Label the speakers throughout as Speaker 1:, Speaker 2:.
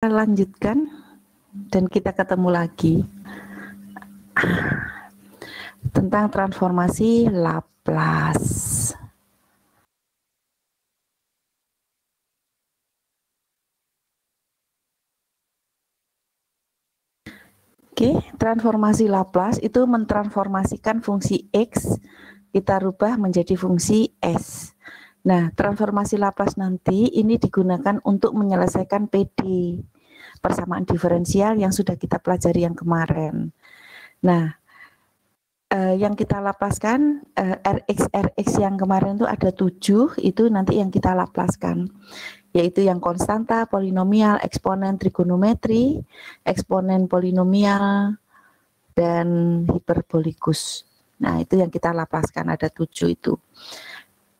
Speaker 1: lanjutkan dan kita ketemu lagi tentang transformasi Laplace. Oke, transformasi Laplace itu mentransformasikan fungsi X kita rubah menjadi fungsi S. Nah, transformasi Laplace nanti ini digunakan untuk menyelesaikan PD, persamaan diferensial yang sudah kita pelajari yang kemarin. Nah, yang kita laplaskan Rx yang kemarin itu ada 7, itu nanti yang kita laplaskan, yaitu yang konstanta, polinomial, eksponen trigonometri, eksponen polinomial, dan hiperbolikus. Nah, itu yang kita laplaskan, ada 7 itu.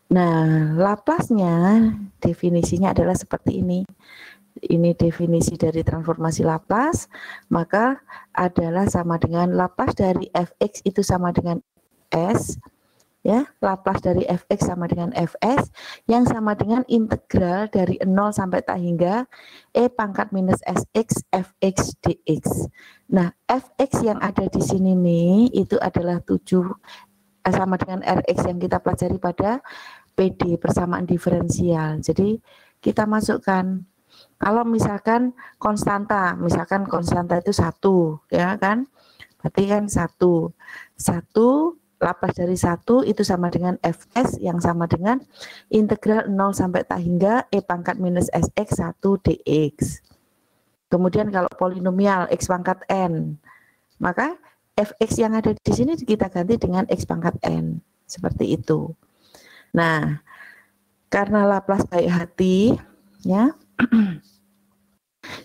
Speaker 1: Nah, Laplace-nya definisinya adalah seperti ini. Ini definisi dari transformasi Laplace, maka adalah sama dengan Laplace dari fx itu sama dengan S, ya, Laplace dari fx sama dengan fs, yang sama dengan integral dari 0 sampai tak hingga e pangkat minus sx fx dx. Nah, fx yang ada di sini nih, itu adalah 7 sama dengan rx yang kita pelajari pada PD, persamaan diferensial. Jadi kita masukkan, kalau misalkan konstanta itu 1, ya kan? Berarti kan 1 Laplace dari 1 itu sama dengan fs yang sama dengan integral 0 sampai tak hingga e pangkat minus sx 1 dx. Kemudian kalau polinomial x pangkat n, maka fx yang ada di sini kita ganti dengan x pangkat n, seperti itu. Nah, karena Laplace baik hati, ya,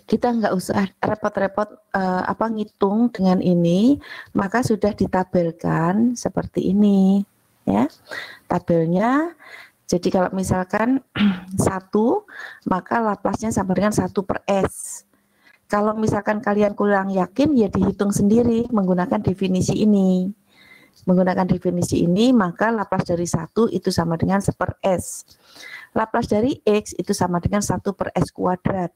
Speaker 1: kita nggak usah repot-repot ngitung dengan ini, maka sudah ditabelkan seperti ini, ya. Tabelnya, jadi kalau misalkan 1, maka Laplace-nya sama dengan 1 per S. Kalau misalkan kalian kurang yakin, ya dihitung sendiri menggunakan definisi ini. Menggunakan definisi ini, maka Laplace dari 1 itu sama dengan 1 per S. Laplace dari X itu sama dengan 1 per S kuadrat.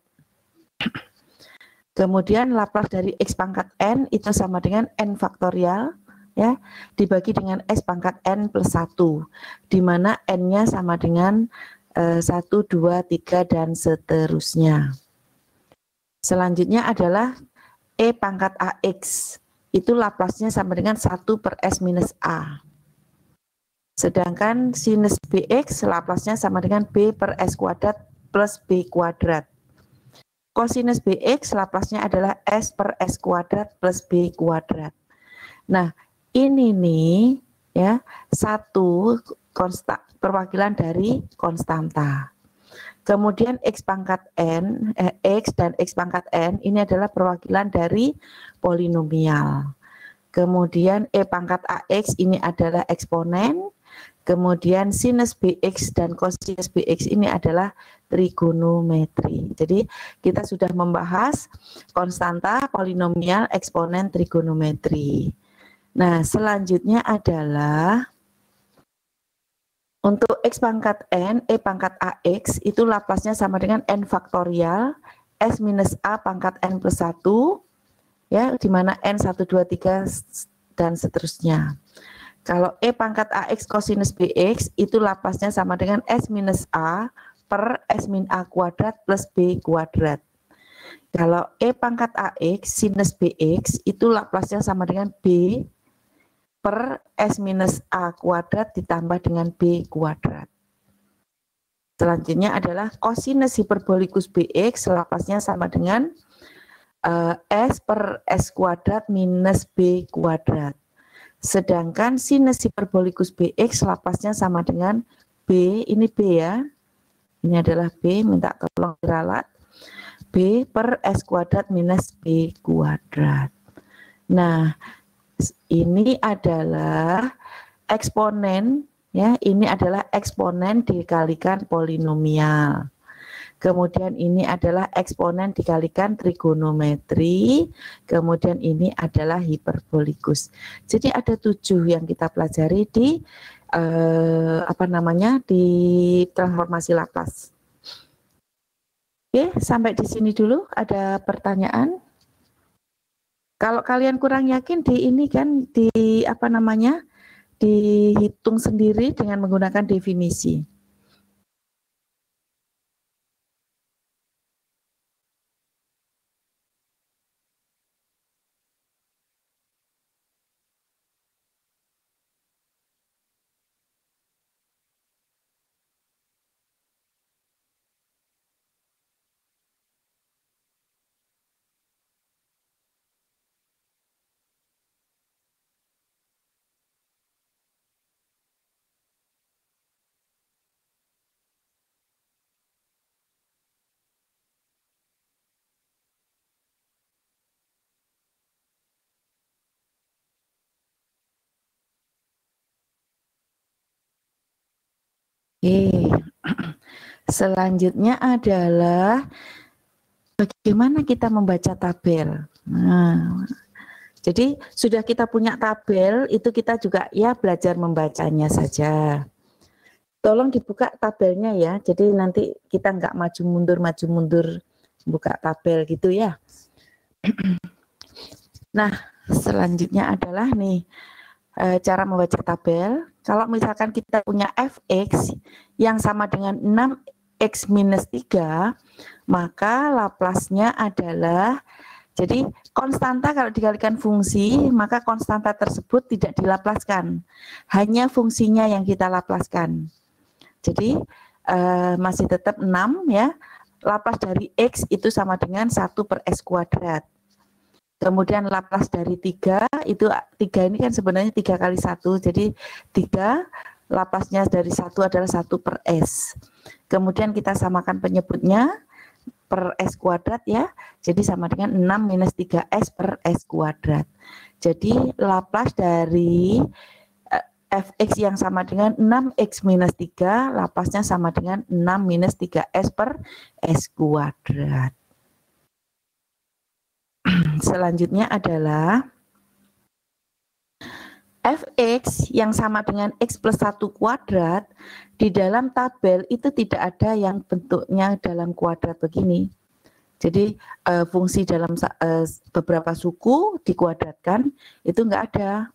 Speaker 1: Kemudian Laplace dari X pangkat N itu sama dengan N faktorial, ya, dibagi dengan S pangkat N plus 1, di mana N-nya sama dengan 1, 2, 3, dan seterusnya. Selanjutnya adalah E pangkat AX. Itu Laplace-nya sama dengan 1 per S minus A. Sedangkan sinus BX Laplace-nya sama dengan B per S kuadrat plus B kuadrat. Kosinus BX Laplace-nya adalah S per S kuadrat plus B kuadrat. Nah, ini nih, ya, 1 perwakilan dari konstanta. Kemudian X pangkat N, X dan X pangkat N ini adalah perwakilan dari polinomial. Kemudian E pangkat AX ini adalah eksponen. Kemudian sinus BX dan kosinus BX ini adalah trigonometri. Jadi kita sudah membahas konstanta, polinomial, eksponen, trigonometri. Nah, selanjutnya adalah untuk X pangkat N, E pangkat AX itu Laplace-nya sama dengan N faktorial, S minus A pangkat N plus 1, ya, di mana N 1, 2, 3, dan seterusnya. Kalau E pangkat AX kosinus BX itu Laplace-nya sama dengan S minus A per S min A kuadrat plus B kuadrat. Kalau E pangkat AX sinus BX itu Laplace-nya sama dengan B per S minus A kuadrat ditambah dengan B kuadrat. Selanjutnya adalah kosinus hiperbolikus BX, Laplace-nya sama dengan S per S kuadrat minus B kuadrat. Sedangkan sinus hiperbolikus BX, Laplace-nya sama dengan B, ini B ya, ini adalah B, minta tolong diralat, B per S kuadrat minus B kuadrat. Nah, ini adalah eksponen, ya, ini adalah eksponen dikalikan polinomial. Kemudian ini adalah eksponen dikalikan trigonometri, kemudian ini adalah hiperbolikus. Jadi ada 7 yang kita pelajari di di transformasi Laplace. Oke, sampai di sini dulu. Ada pertanyaan? Kalau kalian kurang yakin di ini kan di apa namanya? Dihitung sendiri dengan menggunakan definisi. Oke. Selanjutnya adalah bagaimana kita membaca tabel. Nah, jadi sudah kita punya tabel, itu kita juga ya belajar membacanya saja. Tolong dibuka tabelnya ya, jadi nanti kita nggak maju mundur buka tabel gitu ya. Nah, selanjutnya adalah nih cara membaca tabel. Kalau misalkan kita punya fx yang sama dengan 6x minus 3, maka Laplasnya adalah, jadi konstanta kalau dikalikan fungsi, maka konstanta tersebut tidak dilaplaskan. Hanya fungsinya yang kita laplaskan. Jadi masih tetap 6 ya. Laplace dari X itu sama dengan 1 per S kuadrat. Kemudian Laplace dari 3, itu 3 ini kan sebenarnya 3 kali 1. Jadi 3, Laplace-nya dari 1 adalah 1 per S. Kemudian kita samakan penyebutnya per S kuadrat ya. Jadi sama dengan 6 minus 3S per S kuadrat. Jadi Laplace dari fx yang sama dengan 6x minus 3, Laplace-nya sama dengan 6 minus 3S per S kuadrat. Selanjutnya adalah fx yang sama dengan x plus 1 kuadrat, di dalam tabel itu tidak ada yang bentuknya dalam kuadrat begini. Jadi fungsi dalam beberapa suku dikuadratkan, itu enggak ada.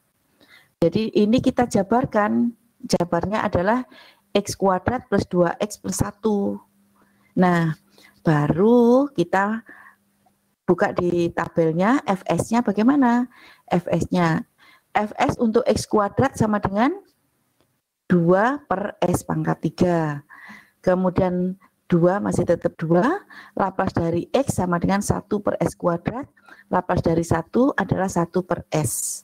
Speaker 1: Jadi ini kita jabarkan, jabarnya adalah x kuadrat plus 2x plus 1. Nah, baru kita buka di tabelnya, fs-nya bagaimana? Fs-nya, fs untuk x kuadrat sama dengan 2 per s pangkat 3. Kemudian 2 masih tetap 2, Laplace dari x sama dengan 1 per s kuadrat, Laplace dari 1 adalah 1 per s.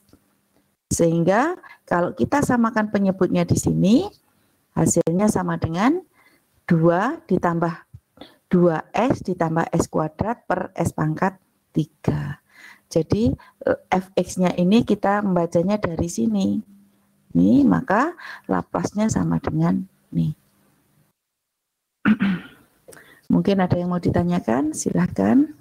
Speaker 1: Sehingga kalau kita samakan penyebutnya di sini, hasilnya sama dengan 2 ditambah 2S ditambah S kuadrat per S pangkat 3. Jadi fx-nya ini kita membacanya dari sini. Nih, maka Laplace-nya sama dengan nih. Mungkin ada yang mau ditanyakan, silahkan.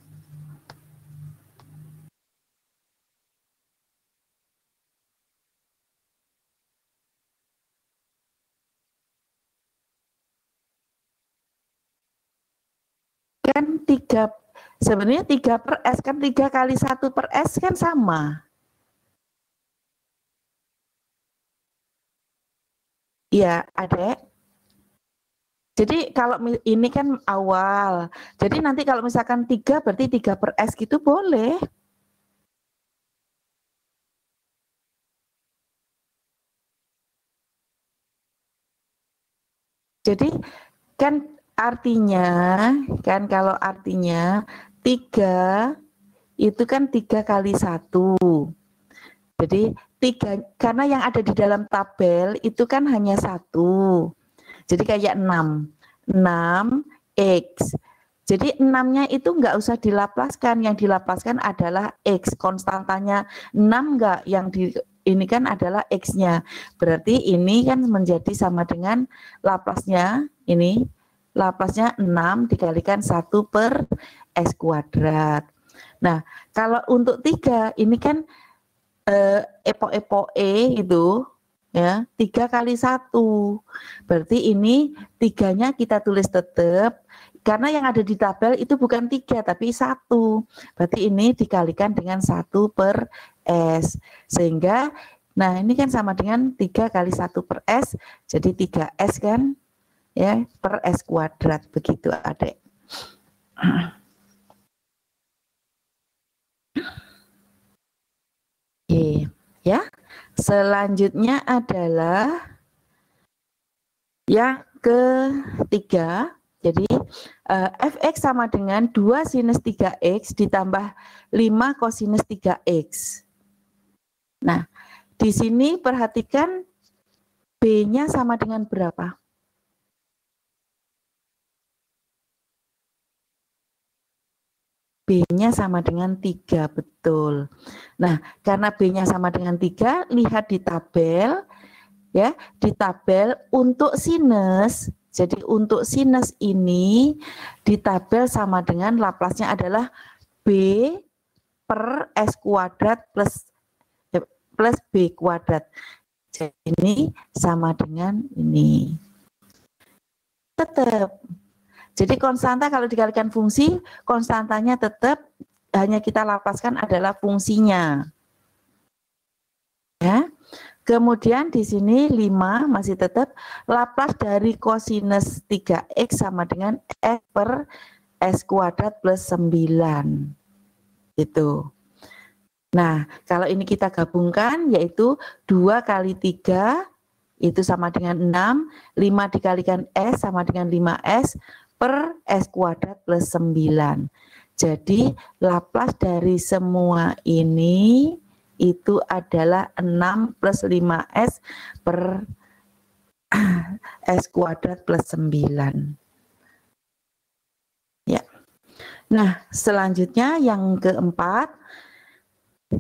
Speaker 1: Kan 3, sebenarnya 3 per S, kan 3 kali 1 per S kan sama. Iya, adek. Jadi kalau ini kan awal, jadi nanti kalau misalkan 3 berarti 3 per S gitu boleh. Jadi kan artinya, kan kalau artinya 3 itu kan 3 kali 1. Jadi 3, karena yang ada di dalam tabel itu kan hanya 1. Jadi kayak 6 X. Jadi 6-nya itu enggak usah dilaplaskan, yang dilaplaskan adalah X. Konstantanya 6 enggak, yang di ini kan adalah X-nya. Berarti ini kan menjadi sama dengan Laplace-nya, ini Laplace-nya 6 dikalikan 1 per S kuadrat. Nah, kalau untuk 3, ini kan epok-epok itu, ya 3 kali 1. Berarti ini 3-nya kita tulis tetap, karena yang ada di tabel itu bukan 3 tapi 1. Berarti ini dikalikan dengan 1 per S. Sehingga, nah ini kan sama dengan 3 kali 1 per S, jadi 3S kan, ya, per S kuadrat, begitu adik. Oke, ya. Selanjutnya adalah yang ketiga. Jadi fx sama dengan 2 sinus 3x ditambah 5 kosinus 3x. Nah, di sini perhatikan B-nya sama dengan berapa? B-nya sama dengan 3, betul. Nah, karena B-nya sama dengan 3, lihat di tabel, ya, di tabel untuk sinus. Jadi untuk sinus ini di tabel sama dengan Laplasnya adalah B per S kuadrat plus B kuadrat. Jadi ini sama dengan ini. Tetap. Jadi konstanta kalau dikalikan fungsi, konstantanya tetap, hanya kita lapaskan adalah fungsinya. Ya. Kemudian di sini 5 masih tetap Laplace dari kosinus 3x sama dengan x per S kuadrat plus 9. Itu. Nah, kalau ini kita gabungkan yaitu 2 kali 3 itu sama dengan 6, 5 dikalikan S sama dengan 5S per S kuadrat plus 9. Jadi Laplace dari semua ini itu adalah 6 plus 5S per S kuadrat plus 9. Ya. Nah, selanjutnya yang keempat,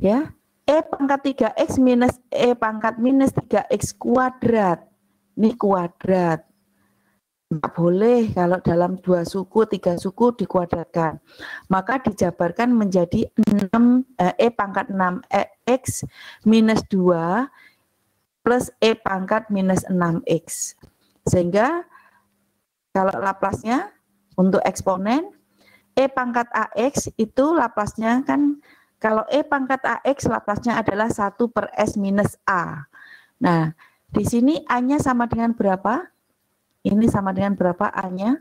Speaker 1: ya, E pangkat 3X minus E pangkat minus 3X kuadrat. Ini kuadrat. Nggak boleh kalau dalam 2 suku, 3 suku dikuadratkan. Maka dijabarkan menjadi 6, E pangkat 6X minus 2 plus E pangkat minus 6X. Sehingga kalau Laplasnya untuk eksponen, E pangkat AX itu Laplasnya kan, kalau E pangkat AX Laplasnya adalah 1 per S minus A. Nah, di sini A-nya sama dengan berapa? Ini sama dengan berapa A-nya?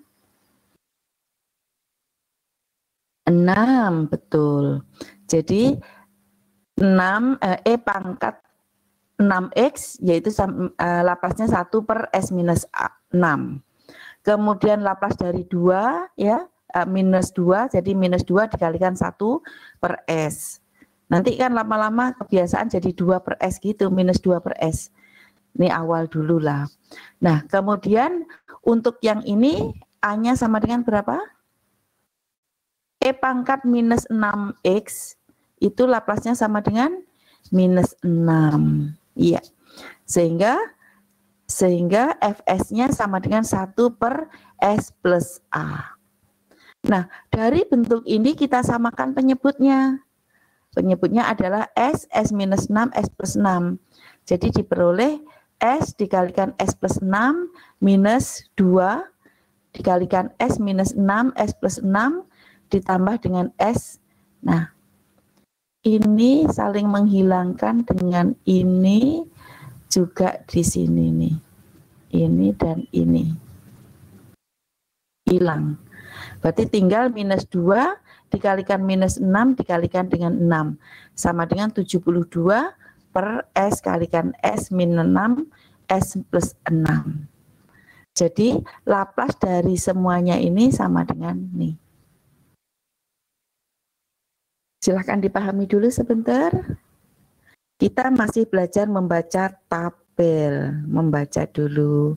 Speaker 1: 6, betul. Jadi 6 E pangkat 6X yaitu Laplasnya 1 per S minus 6. Kemudian Laplace dari 2 ya, minus 2, jadi minus 2 dikalikan 1 per S. Nanti kan lama-lama kebiasaan jadi 2 per S gitu, minus 2 per S. Ini awal dulu lah. Nah, kemudian untuk yang ini A-nya sama dengan berapa? E pangkat minus 6X itu Laplasnya sama dengan minus 6. Iya. Sehingga Fs-nya sama dengan 1 per S plus A. Nah, dari bentuk ini kita samakan penyebutnya. Penyebutnya adalah S, S minus 6, S plus 6. Jadi diperoleh S dikalikan S plus 6 minus 2 dikalikan S minus 6, S plus 6 ditambah dengan S. Nah, ini saling menghilangkan dengan ini juga di sini nih. Ini dan ini. Hilang. Berarti tinggal minus 2 dikalikan minus 6 dikalikan dengan 6. Sama dengan 72 per S kalikan S minus 6 S plus 6. Jadi Laplace dari semuanya ini sama dengan nih. Silahkan dipahami dulu sebentar. Kita masih belajar membaca tabel, membaca dulu.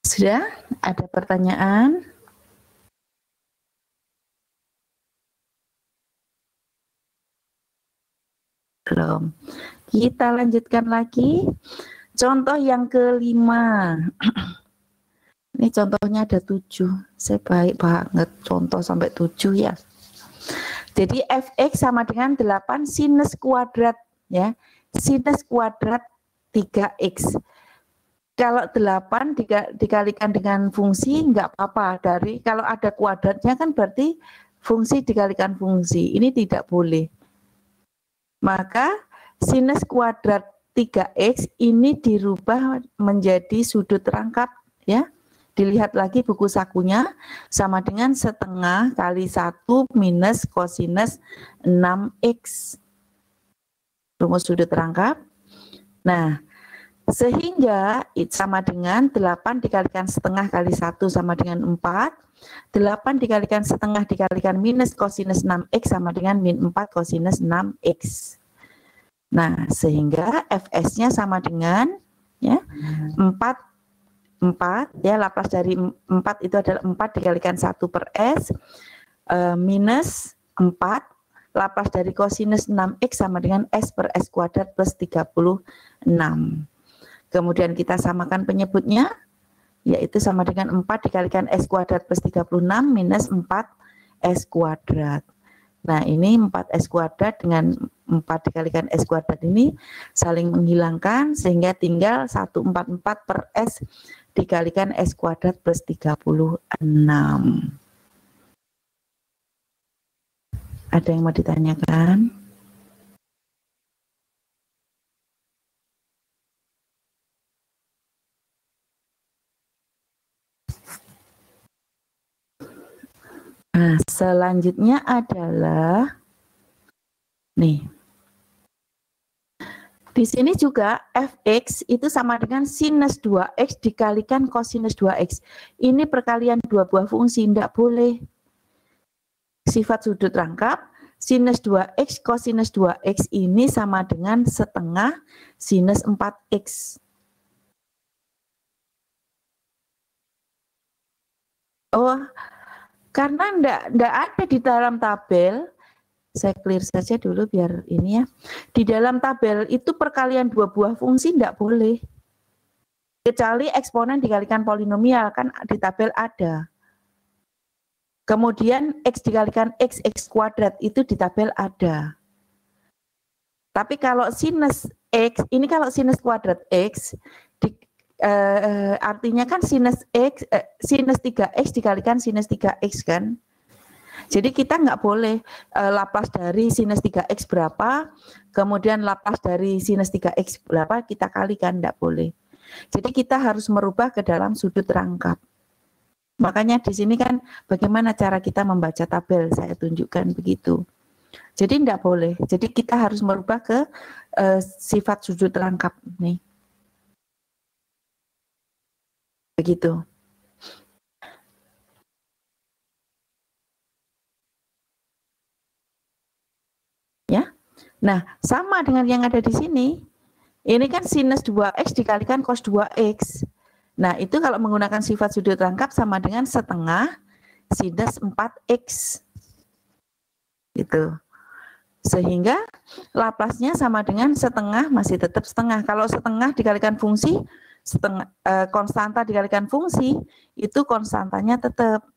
Speaker 1: Sudah? Ada pertanyaan? Belum. Kita lanjutkan lagi. Contoh yang kelima. Ini contohnya ada 7. Saya baik banget contoh sampai 7 ya. Jadi fx sama dengan 8 sinus kuadrat ya. Sinus kuadrat 3x. Kalau 8 dikalikan dengan fungsi enggak apa-apa. Dari kalau ada kuadratnya kan berarti fungsi dikalikan fungsi. Ini tidak boleh. Maka sinus kuadrat 3x ini dirubah menjadi sudut rangkap ya. Dilihat lagi buku sakunya sama dengan setengah kali 1 minus kosinus 6x. Rumus sudut rangkap. Nah, sehingga sama dengan 8 dikalikan setengah kali 1 sama dengan 4. 8 dikalikan setengah dikalikan minus kosinus 6x sama dengan min 4 kosinus 6x. Nah, sehingga fs-nya sama dengan ya 4 ya, Laplace dari 4 itu adalah 4 dikalikan 1 per S minus 4 Laplace dari kosinus 6x sama dengan S per S kuadrat plus 36. Kemudian kita samakan penyebutnya, yaitu sama dengan 4 dikalikan S kuadrat plus 36 minus 4 S kuadrat. Nah, ini 4S kuadrat dengan 4 dikalikan S kuadrat ini saling menghilangkan sehingga tinggal 144 per S dikalikan S kuadrat plus 36. Ada yang mau ditanyakan? Nah, selanjutnya adalah nih. Di sini juga fx itu sama dengan sinus 2x dikalikan kosinus 2x. Ini perkalian dua buah fungsi, tidak boleh. Sifat sudut rangkap, sinus 2x kosinus 2x ini sama dengan setengah sinus 4x. Oh, karena enggak ada di dalam tabel. Saya clear saja dulu biar ini ya. Di dalam tabel itu perkalian dua buah fungsi tidak boleh. Kecuali eksponen dikalikan polinomial, kan di tabel ada. Kemudian X dikalikan X kuadrat itu di tabel ada. Tapi kalau sinus X, ini kalau sinus kuadrat X, artinya kan sinus X, sinus 3X dikalikan sinus 3X kan. Jadi kita nggak boleh Laplace dari sinus 3x berapa, kemudian Laplace dari sinus 3x berapa, kita kalikan, nggak boleh. Jadi kita harus merubah ke dalam sudut rangkap. Makanya di sini kan bagaimana cara kita membaca tabel, saya tunjukkan begitu. Jadi nggak boleh, jadi kita harus merubah ke sifat sudut rangkap nih. Begitu. Ya. Nah, sama dengan yang ada di sini. Ini kan sinus 2x dikalikan cos 2x. Nah, itu kalau menggunakan sifat sudut rangkap sama dengan setengah sinus 4x. Gitu. Sehingga Laplace-nya sama dengan setengah, masih tetap setengah. Kalau setengah dikalikan fungsi, setengah konstanta dikalikan fungsi, itu konstantanya tetap.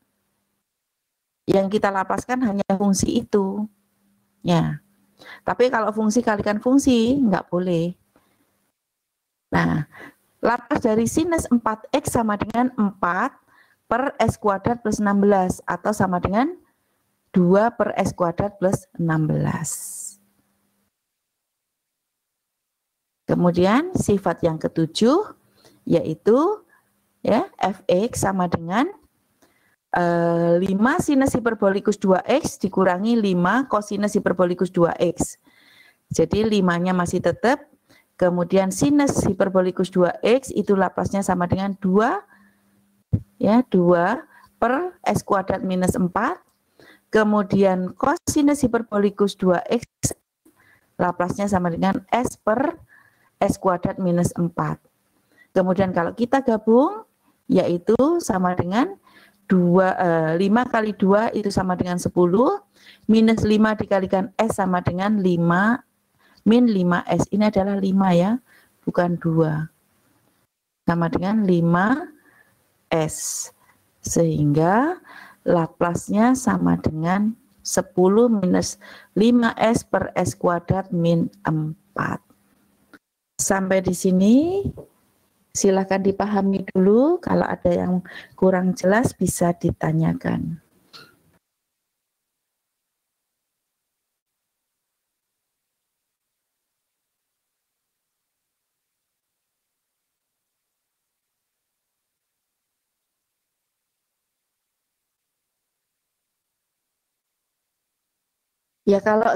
Speaker 1: Yang kita lapaskan hanya fungsi itu. Ya. Tapi kalau fungsi kalikan fungsi, enggak boleh. Nah, Laplace dari sinus 4x sama dengan 4 per S kuadrat plus 16, atau sama dengan 2 per S kuadrat plus 16. Kemudian sifat yang ketujuh, yaitu ya fx sama dengan 5 sinus hiperbolikus 2x dikurangi 5 kosinus hiperbolikus 2x. Jadi 5-nya masih tetap. Kemudian sinus hiperbolikus 2x itu Laplace-nya sama dengan 2 ya, 2 per S kuadrat minus 4. Kemudian kosinus hiperbolikus 2x Laplace-nya sama dengan S per S kuadrat minus 4. Kemudian kalau kita gabung, yaitu sama dengan 5 kali 2 itu sama dengan 10, minus 5 dikalikan S sama dengan 5, min 5S. Ini adalah 5 ya, bukan 2. Sama dengan 5S. Sehingga Laplace-nya sama dengan 10 minus 5S per S kuadrat min 4. Sampai di sini. Silakan dipahami dulu, kalau ada yang kurang jelas bisa ditanyakan. Ya kalau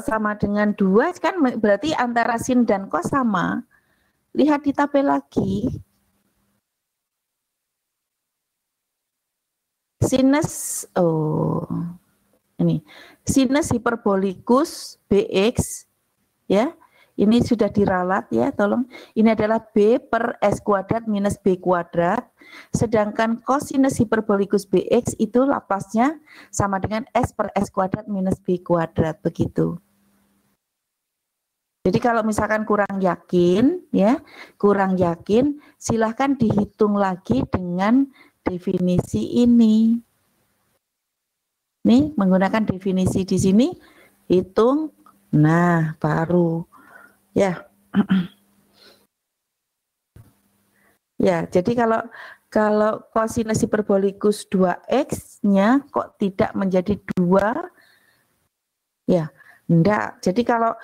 Speaker 1: sama dengan 2 kan berarti antara sin dan cos sama. Lihat di tabel lagi. Sinus, ini sinus hiperbolikus BX, ya, ini sudah diralat ya, tolong. Ini adalah B per S kuadrat minus B kuadrat, sedangkan kosinus hiperbolikus BX itu Laplace-nya sama dengan S per S kuadrat minus B kuadrat, begitu. Jadi kalau misalkan kurang yakin, ya, silahkan dihitung lagi dengan definisi ini. Nih, menggunakan definisi di sini, hitung, nah baru, ya. Ya, jadi kalau kosinus hiperbolikus 2x-nya kok tidak menjadi 2, ya, enggak. Jadi kalau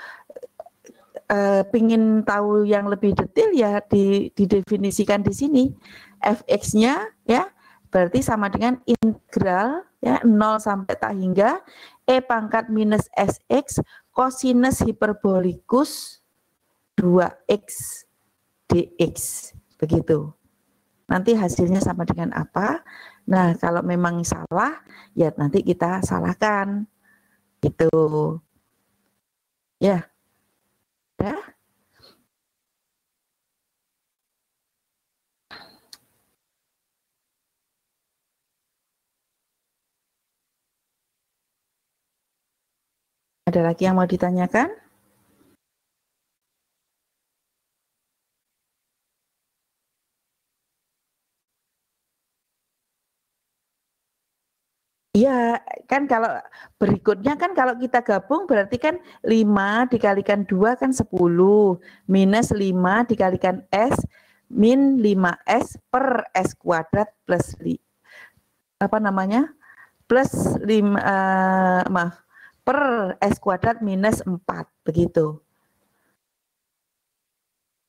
Speaker 1: pingin tahu yang lebih detail ya didefinisikan di sini. Fx-nya ya berarti sama dengan integral ya 0 sampai tak hingga e pangkat minus sx kosinus hiperbolikus 2x dx, begitu. Nanti hasilnya sama dengan apa? Nah, kalau memang salah ya nanti kita salahkan. Gitu. Ya. Ya. Ada lagi yang mau ditanyakan? Iya, kan kalau berikutnya kan kalau kita gabung berarti kan 5 dikalikan 2 kan 10, minus 5 dikalikan S, min 5S per S kuadrat plus, apa namanya, plus 5, maaf, per S kuadrat minus 4, begitu.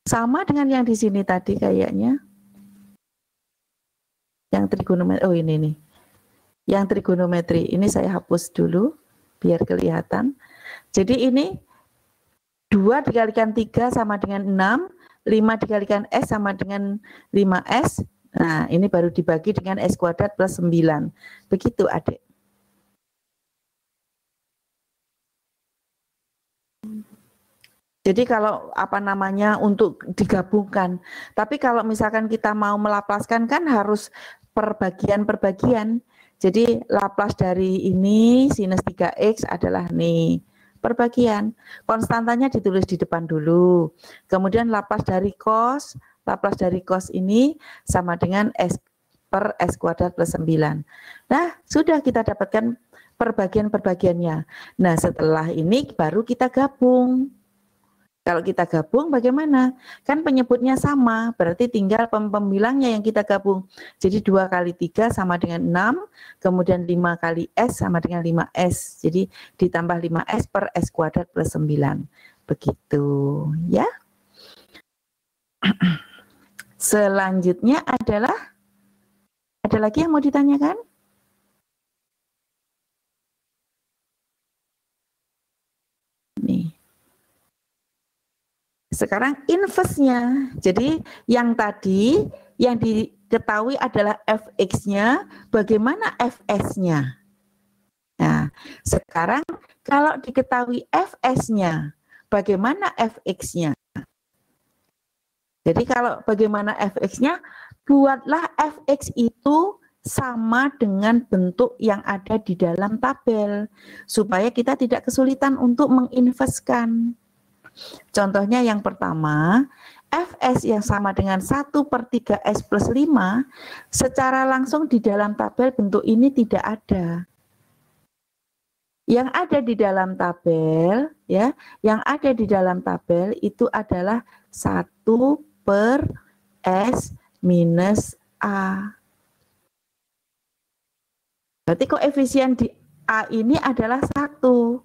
Speaker 1: Sama dengan yang di sini tadi kayaknya. Yang trigonometri, oh ini nih. Yang trigonometri, ini saya hapus dulu biar kelihatan. Jadi ini 2 dikalikan 3 sama dengan 6, 5 dikalikan S sama dengan 5S. Nah, ini baru dibagi dengan S kuadrat plus 9. Begitu, adik. Jadi kalau apa namanya untuk digabungkan. Tapi kalau misalkan kita mau melaplaskan kan harus perbagian-perbagian. Jadi Laplace dari ini sinus 3x adalah nih perbagian. Konstantanya ditulis di depan dulu. Kemudian Laplace dari cos ini sama dengan S per S kuadrat plus 9. Nah, sudah kita dapatkan perbagian-perbagiannya. Nah, setelah ini baru kita gabung. Kalau kita gabung bagaimana? Kan penyebutnya sama, berarti tinggal pembilangnya yang kita gabung. Jadi 2 kali 3 sama dengan 6, kemudian 5 kali S sama dengan 5S. Jadi ditambah 5S per S kuadrat plus 9. Begitu ya. Selanjutnya adalah, ada lagi yang mau ditanyakan? Nih. Sekarang inverse-nya. Jadi yang tadi yang diketahui adalah fx-nya, bagaimana fs-nya? Nah, sekarang kalau diketahui fs-nya, bagaimana fx-nya? Jadi kalau bagaimana fx-nya, buatlah fx itu sama dengan bentuk yang ada di dalam tabel, supaya kita tidak kesulitan untuk menginverskan. Contohnya yang pertama, Fs yang sama dengan 1/3S plus 5, secara langsung di dalam tabel bentuk ini tidak ada. Yang ada di dalam tabel, ya, yang ada di dalam tabel itu adalah 1/S minus A. Berarti koefisien di A ini adalah 1.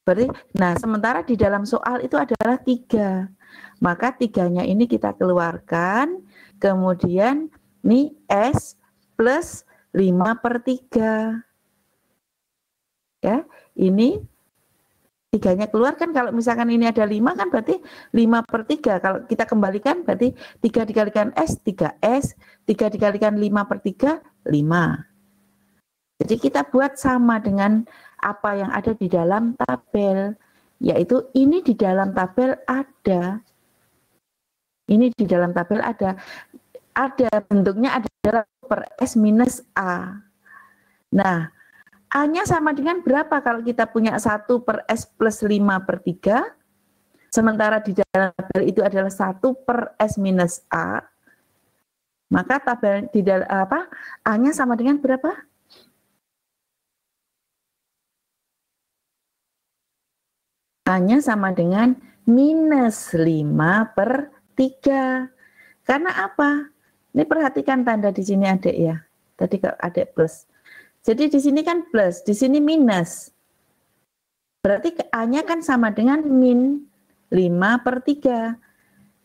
Speaker 1: Berarti, nah sementara di dalam soal itu adalah 3. Maka 3-nya ini kita keluarkan, kemudian ini S plus 5/3. Ya, ini 3-nya keluarkan. Kalau misalkan ini ada 5 kan berarti 5/3. Kalau kita kembalikan berarti 3 dikalikan S, 3S, 3 dikalikan 5/3, 5. Jadi kita buat sama dengan apa yang ada di dalam tabel, yaitu ini di dalam tabel ada. Ini di dalam tabel ada bentuknya adalah per S minus A. Nah, A-nya sama dengan berapa kalau kita punya 1/S plus 5/3, sementara di dalam tabel itu adalah 1/S minus A, maka tabel di dalam A-nya sama dengan berapa? A-nya sama dengan minus 5/3. Karena apa? Ini perhatikan tanda di sini adik ya. Tadi kalau adik plus. Jadi di sini kan plus, di sini minus. Berarti A-nya kan sama dengan min 5/3.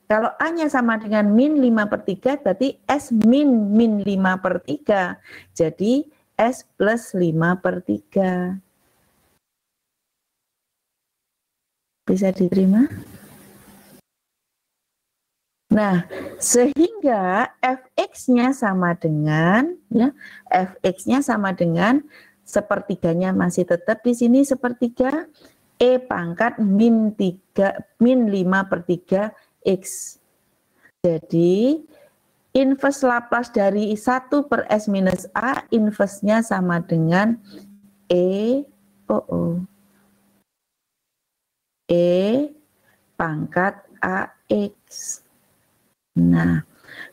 Speaker 1: Kalau A-nya sama dengan min 5/3, berarti S min 5/3. Jadi S plus 5/3. Bisa diterima? Nah, sehingga fx-nya sama dengan, ya, fx-nya sama dengan sepertiganya masih tetap di sini sepertiga, E pangkat min 5/3 X. Jadi, inverse Laplace dari 1/S minus A, inverse-nya sama dengan E pangkat AX. Nah,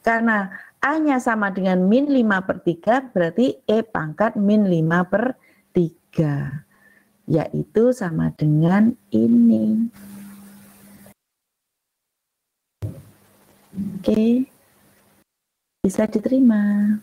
Speaker 1: karena A-nya sama dengan min 5/3, berarti E pangkat min 5/3. Yaitu sama dengan ini. Oke, bisa diterima.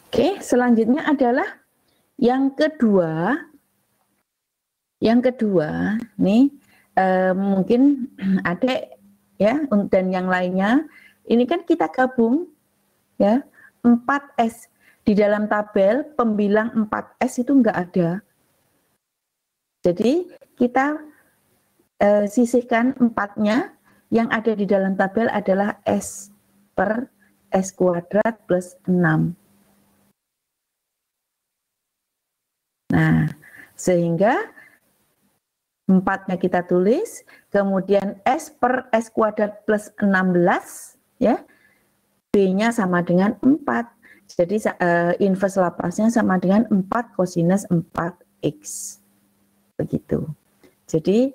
Speaker 1: Oke, selanjutnya adalah yang kedua. Yang kedua, nih mungkin adik ya dan yang lainnya, ini kan kita gabung ya 4S di dalam tabel pembilang 4S itu enggak ada. Jadi kita sisihkan 4-nya, yang ada di dalam tabel adalah S per S kuadrat plus 6. Nah, sehingga 4-nya kita tulis, kemudian S per S kuadrat plus 16, ya, B-nya sama dengan 4. Jadi inverse Laplace-nya sama dengan 4 cosinus 4X. Begitu. Jadi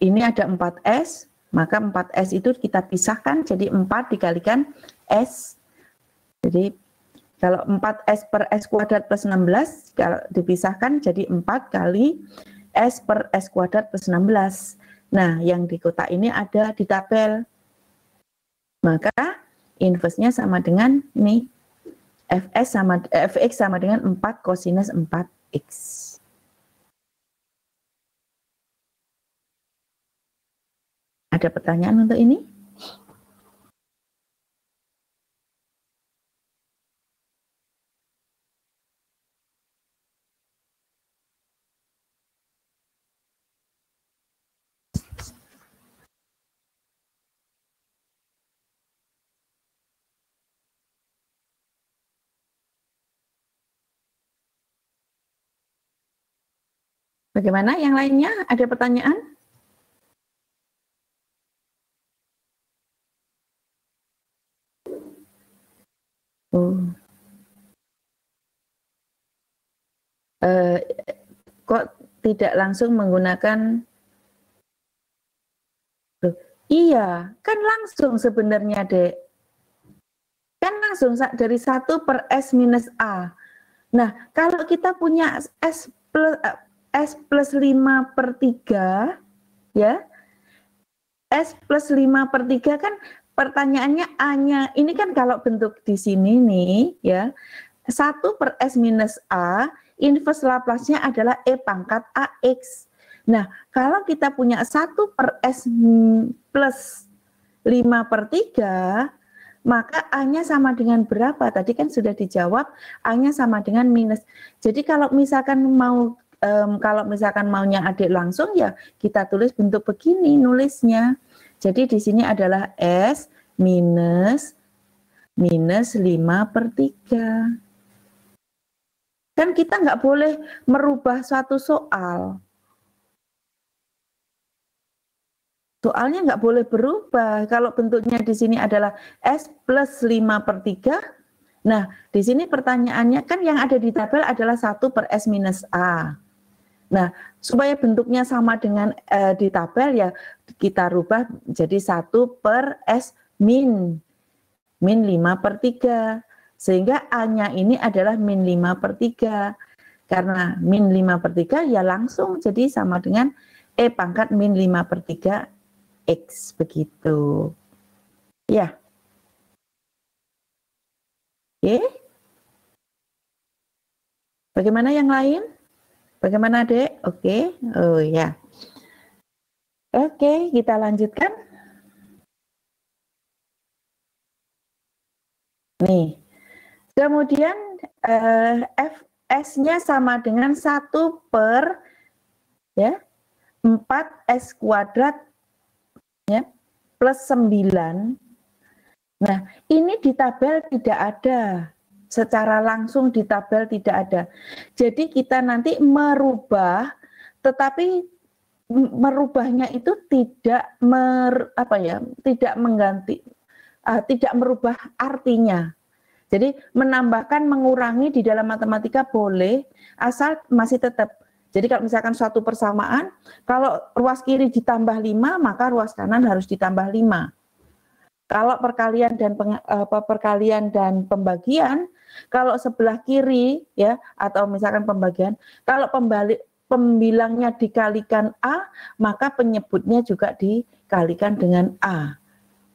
Speaker 1: ini ada 4S, maka 4S itu kita pisahkan jadi 4 dikalikan S. Jadi kalau 4S per S kuadrat plus 16, kalau dipisahkan jadi 4 kali S per S kuadrat plus 16. Nah, yang di kotak ini ada di tabel. Maka inverse-nya sama dengan ini. Fx sama dengan 4 cosinus 4X. Ada pertanyaan untuk ini? Bagaimana yang lainnya? Ada pertanyaan? Oh. Kok tidak langsung menggunakan? Iya, kan langsung sebenarnya, Dek. Kan langsung dari 1 per S minus A. Nah, kalau kita punya S plus 5 per 3, ya, S plus 5 per 3 kan pertanyaannya A-nya, ini kan kalau bentuk di sini nih, ya, 1 per S minus A, inverse Laplace-nya adalah E pangkat AX. Nah, kalau kita punya 1 per S plus 5 per 3, maka A-nya sama dengan berapa? Tadi kan sudah dijawab, A-nya sama dengan minus. Jadi kalau misalkan maunya adik langsung, ya kita tulis bentuk begini nulisnya. Jadi di sini adalah S minus 5 per 3. Kan kita nggak boleh merubah suatu soal. Soalnya nggak boleh berubah. Kalau bentuknya di sini adalah S plus 5 per 3. Nah, di sini pertanyaannya kan yang ada di tabel adalah 1 per S minus A. Nah, supaya bentuknya sama dengan di tabel, ya kita rubah jadi 1 per S min 5 per 3. Sehingga A-nya ini adalah min 5 per 3. Karena min 5 per 3 ya langsung jadi sama dengan E pangkat min 5 per 3 X, begitu. Ya. Oke. Bagaimana yang lain? Bagaimana, Dek? Oke. Oh ya. Oke, kita lanjutkan. Nih. Kemudian Fs-nya sama dengan 1 per ya 4S kuadrat ya plus 9. Nah, ini di tabel tidak ada. Secara langsung di tabel tidak ada. Jadi kita nanti merubah, tetapi merubahnya itu tidak tidak mengganti, tidak merubah artinya. Jadi menambahkan, mengurangi di dalam matematika boleh, asal masih tetap. Jadi kalau misalkan suatu persamaan, kalau ruas kiri ditambah 5, maka ruas kanan harus ditambah 5. Kalau perkalian dan pembagian, kalau sebelah kiri ya atau misalkan pembagian, kalau pembilangnya dikalikan A, maka penyebutnya juga dikalikan dengan A.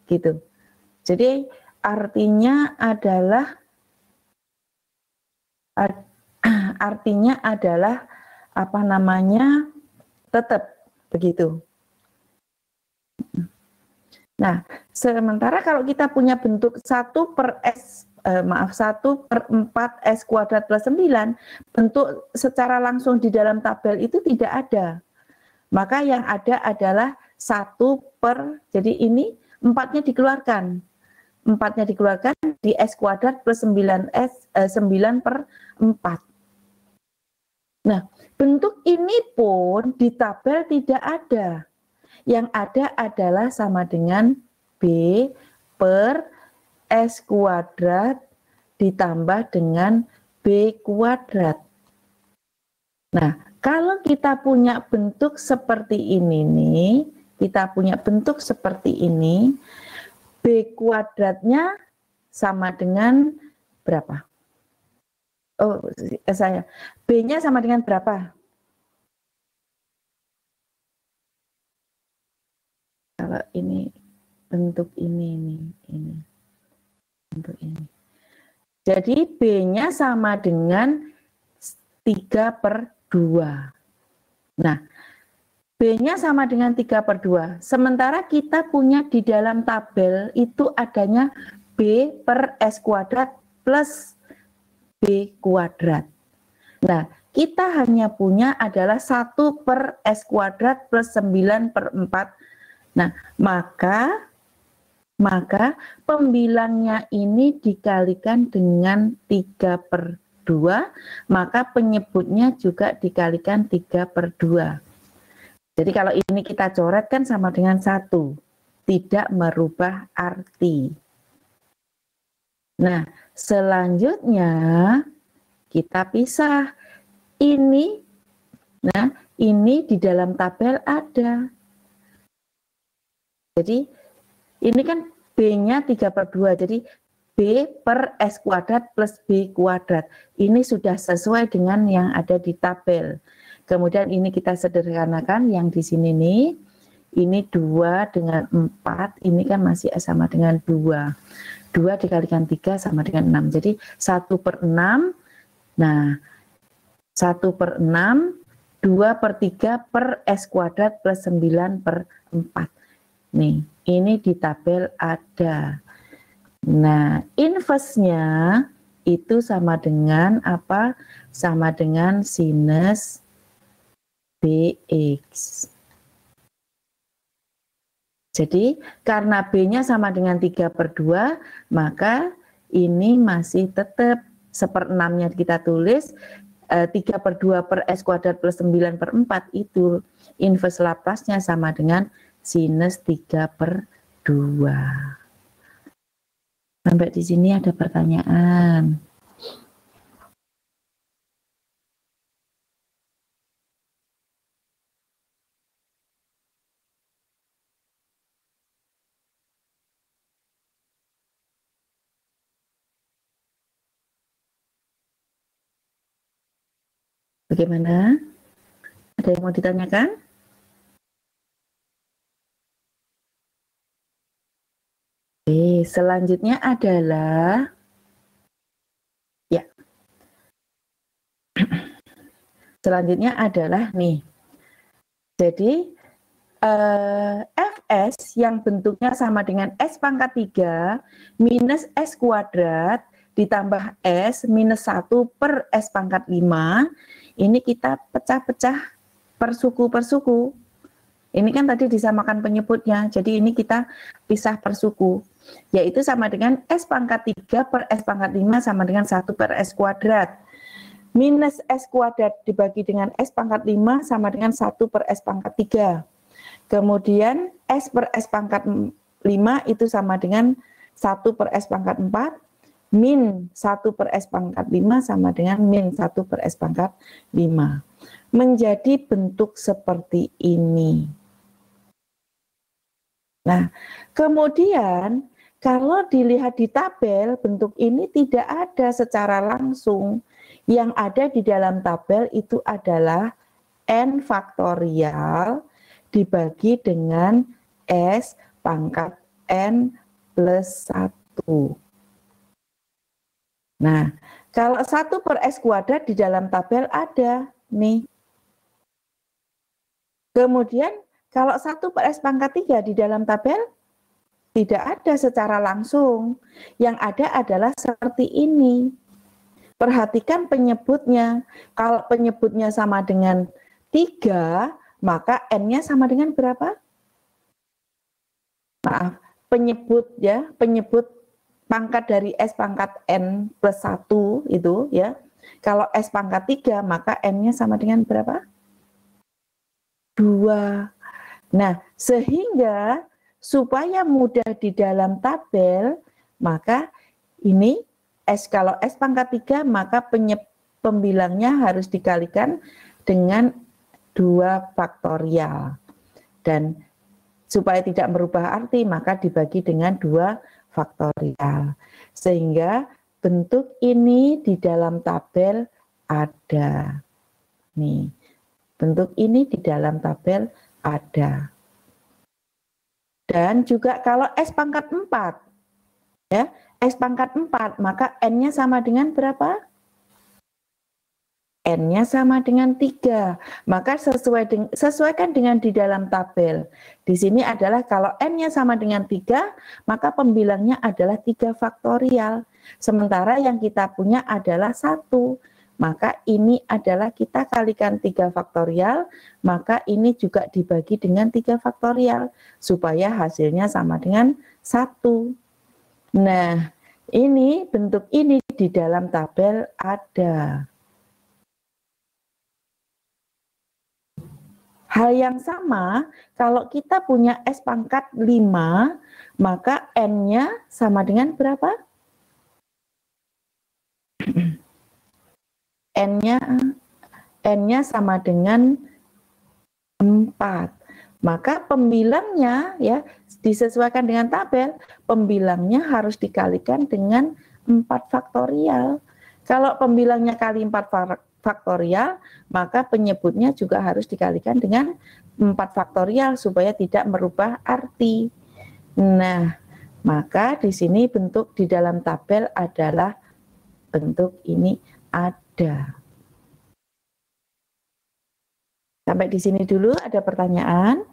Speaker 1: Gitu. Jadi artinya adalah apa namanya? Tetap begitu. Nah, sementara kalau kita punya bentuk 1 per 1 per 4 S kuadrat plus 9, bentuk secara langsung di dalam tabel itu tidak ada. Maka yang ada adalah 1 per, jadi ini 4-nya dikeluarkan. 4-nya dikeluarkan di S kuadrat plus 9 per 4. Nah, bentuk ini pun di tabel tidak ada. Yang ada adalah sama dengan B per S kuadrat ditambah dengan B kuadrat. Nah, kalau kita punya bentuk seperti ini nih, B kuadratnya sama dengan berapa? Oh, B-nya sama dengan berapa? Kalau ini bentuk ini bentuk ini. Jadi B-nya sama dengan 3 per 2. Nah, B-nya sama dengan 3/2. Sementara kita punya di dalam tabel itu adanya B per S kuadrat plus B kuadrat. Nah, kita hanya punya adalah 1 per S kuadrat plus 9/4. Nah, maka pembilangnya ini dikalikan dengan 3/2, maka penyebutnya juga dikalikan 3/2. Jadi kalau ini kita coret kan sama dengan 1, tidak merubah arti. Nah, selanjutnya kita pisah. Ini di dalam tabel ada. Jadi ini kan B-nya 3/2, jadi B per S kuadrat plus B kuadrat. Ini sudah sesuai dengan yang ada di tabel. Kemudian ini kita sederhanakan yang di sini nih. Ini 2 dengan 4, ini kan masih sama dengan 2. 2 dikalikan 3 sama dengan 6. Jadi 1/6. Nah, 1/6, 2/3 per S kuadrat plus 9/4. Nih, ini di tabel ada. Nah, inverse-nya itu sama dengan apa? Sama dengan sinus BX. Jadi, karena B-nya sama dengan 3/2, maka ini masih tetap 1/6-nya kita tulis, 3/2 per S kuadrat plus 9/4 itu inverse Laplace-nya sama dengan sinus 3/2. Sampai di sini ada pertanyaan. Bagaimana? Ada yang mau ditanyakan? Oke, selanjutnya adalah ya. Selanjutnya adalah nih. Jadi Fs yang bentuknya sama dengan S pangkat 3 minus S kuadrat ditambah S minus 1 per S pangkat 5, ini kita pecah-pecah per suku. Ini kan tadi disamakan penyebutnya, jadi ini kita pisah per suku, yaitu sama dengan S pangkat 3 per S pangkat 5 sama dengan 1 per S kuadrat. Minus S kuadrat dibagi dengan S pangkat 5 sama dengan 1 per S pangkat 3. Kemudian S per S pangkat 5 itu sama dengan 1 per S pangkat 4, min 1 per S pangkat 5 sama dengan min 1 per S pangkat 5. Menjadi bentuk seperti ini. Nah, kemudian kalau dilihat di tabel, bentuk ini tidak ada secara langsung. Yang ada di dalam tabel itu adalah N faktorial dibagi dengan S pangkat N plus 1. Nah, kalau 1 per S kuadrat di dalam tabel ada, nih. Kemudian, kalau 1 per S pangkat 3 di dalam tabel, tidak ada secara langsung. Yang ada adalah seperti ini. Perhatikan penyebutnya. Kalau penyebutnya sama dengan 3, maka N-nya sama dengan berapa? Maaf, penyebut pangkat dari S pangkat N plus 1 itu ya. Kalau S pangkat 3, maka N-nya sama dengan berapa? 2. Nah, sehingga supaya mudah di dalam tabel, maka ini kalau S pangkat 3, maka pembilangnya harus dikalikan dengan 2 faktorial. Dan supaya tidak merubah arti, maka dibagi dengan 2 faktorial. Sehingga bentuk ini di dalam tabel ada. Nih, bentuk ini di dalam tabel ada. Dan juga kalau S pangkat 4, ya, S pangkat 4, maka N-nya sama dengan berapa? N-nya sama dengan 3. Maka sesuaikan dengan di dalam tabel. Di sini adalah kalau N-nya sama dengan 3, maka pembilangnya adalah 3 faktorial. Sementara yang kita punya adalah 1. Maka ini adalah kita kalikan 3 faktorial, maka ini juga dibagi dengan 3 faktorial. Supaya hasilnya sama dengan 1. Nah, ini bentuk ini di dalam tabel ada. Hal yang sama, kalau kita punya S pangkat 5, maka N-nya sama dengan berapa? N-nya sama dengan 4. Maka pembilangnya ya disesuaikan dengan tabel, pembilangnya harus dikalikan dengan 4 faktorial. Kalau pembilangnya kali 4 faktorial, maka penyebutnya juga harus dikalikan dengan 4 faktorial supaya tidak merubah arti. Nah, maka di sini bentuk di dalam tabel adalah bentuk ini ada. Sampai di sini dulu, ada pertanyaan?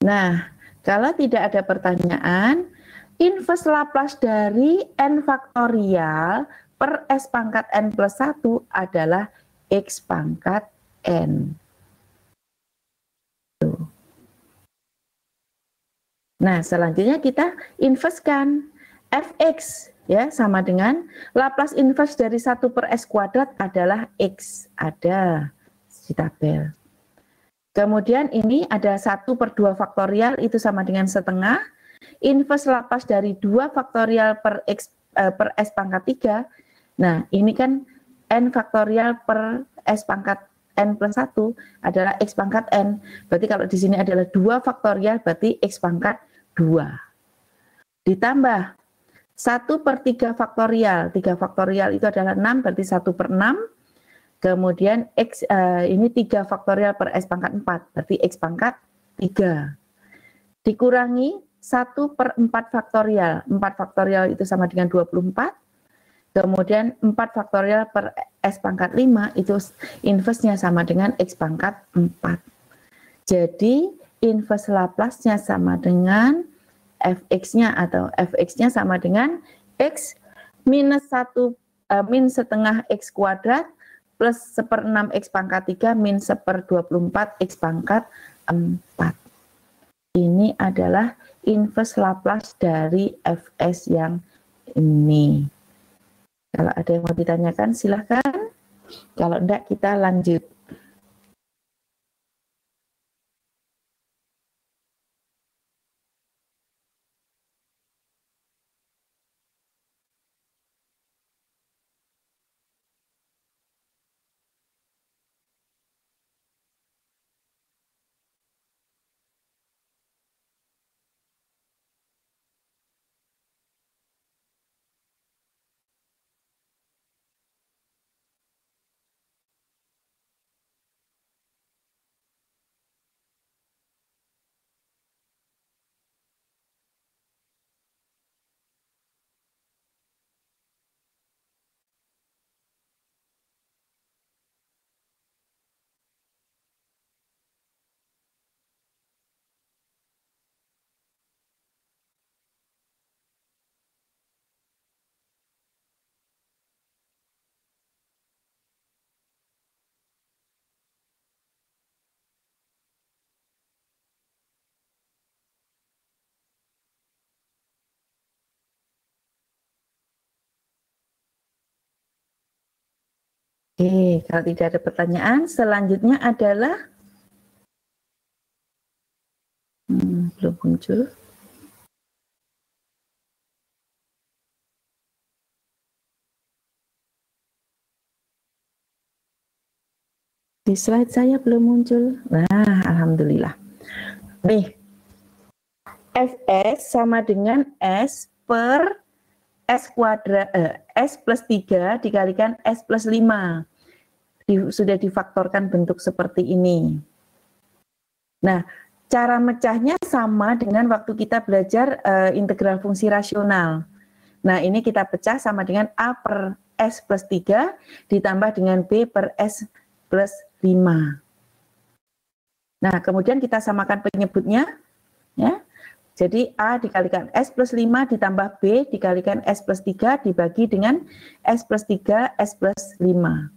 Speaker 1: Nah, kalau tidak ada pertanyaan, inverse Laplace dari N faktorial per S pangkat N plus 1 adalah X pangkat N. Nah, selanjutnya kita inversekan Fx ya sama dengan Laplace inverse dari 1 per S kuadrat adalah X. Ada di tabel. Kemudian ini ada 1 per 2 faktorial itu sama dengan setengah. Inverse Laplace dari 2 faktorial per S pangkat 3. Nah, ini kan N faktorial per S pangkat N plus 1 adalah X pangkat N. Berarti kalau di sini adalah 2 faktorial, berarti X pangkat 2. Ditambah 1 per 3 faktorial. 3 faktorial itu adalah 6, berarti 1 per 6. Kemudian X ini 3 faktorial per S pangkat 4, berarti X pangkat 3. Dikurangi 1 per 4 faktorial. 4 faktorial itu sama dengan 24. Kemudian 4 faktorial per S pangkat 5 itu inverse-nya sama dengan X pangkat 4. Jadi inverse Laplace-nya sama dengan Fx-nya atau Fx-nya sama dengan X minus 1 min setengah X kuadrat plus 1/6 X pangkat 3 min 1/24 X pangkat 4. Ini adalah inverse Laplace dari Fs yang ini. Kalau ada yang mau ditanyakan silahkan. Kalau enggak kita lanjut. Oke, kalau tidak ada pertanyaan, selanjutnya adalah belum muncul. Di slide saya belum muncul. Nah, alhamdulillah. Nih, Fs sama dengan S per S kuadrat S plus 3 dikalikan S plus 5. Sudah difaktorkan bentuk seperti ini. Nah, cara mecahnya sama dengan waktu kita belajar integral fungsi rasional. Nah, ini kita pecah sama dengan A per S plus 3 ditambah dengan B per S plus 5. Nah, kemudian kita samakan penyebutnya, ya. Jadi A dikalikan S plus 5 ditambah B dikalikan S plus 3 dibagi dengan S plus 3, S plus 5.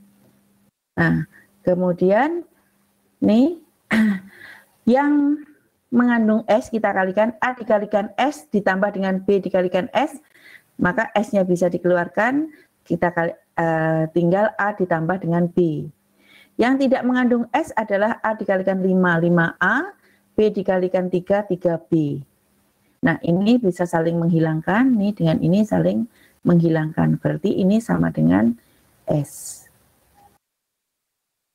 Speaker 1: Nah, kemudian nih yang mengandung S kita kalikan A dikalikan S ditambah dengan B dikalikan S, maka S-nya bisa dikeluarkan, kita tinggal A ditambah dengan B. Yang tidak mengandung S adalah A dikalikan 5, 5A, B dikalikan 3, 3B. Nah, ini bisa saling menghilangkan, nih dengan ini saling menghilangkan. Berarti ini sama dengan S.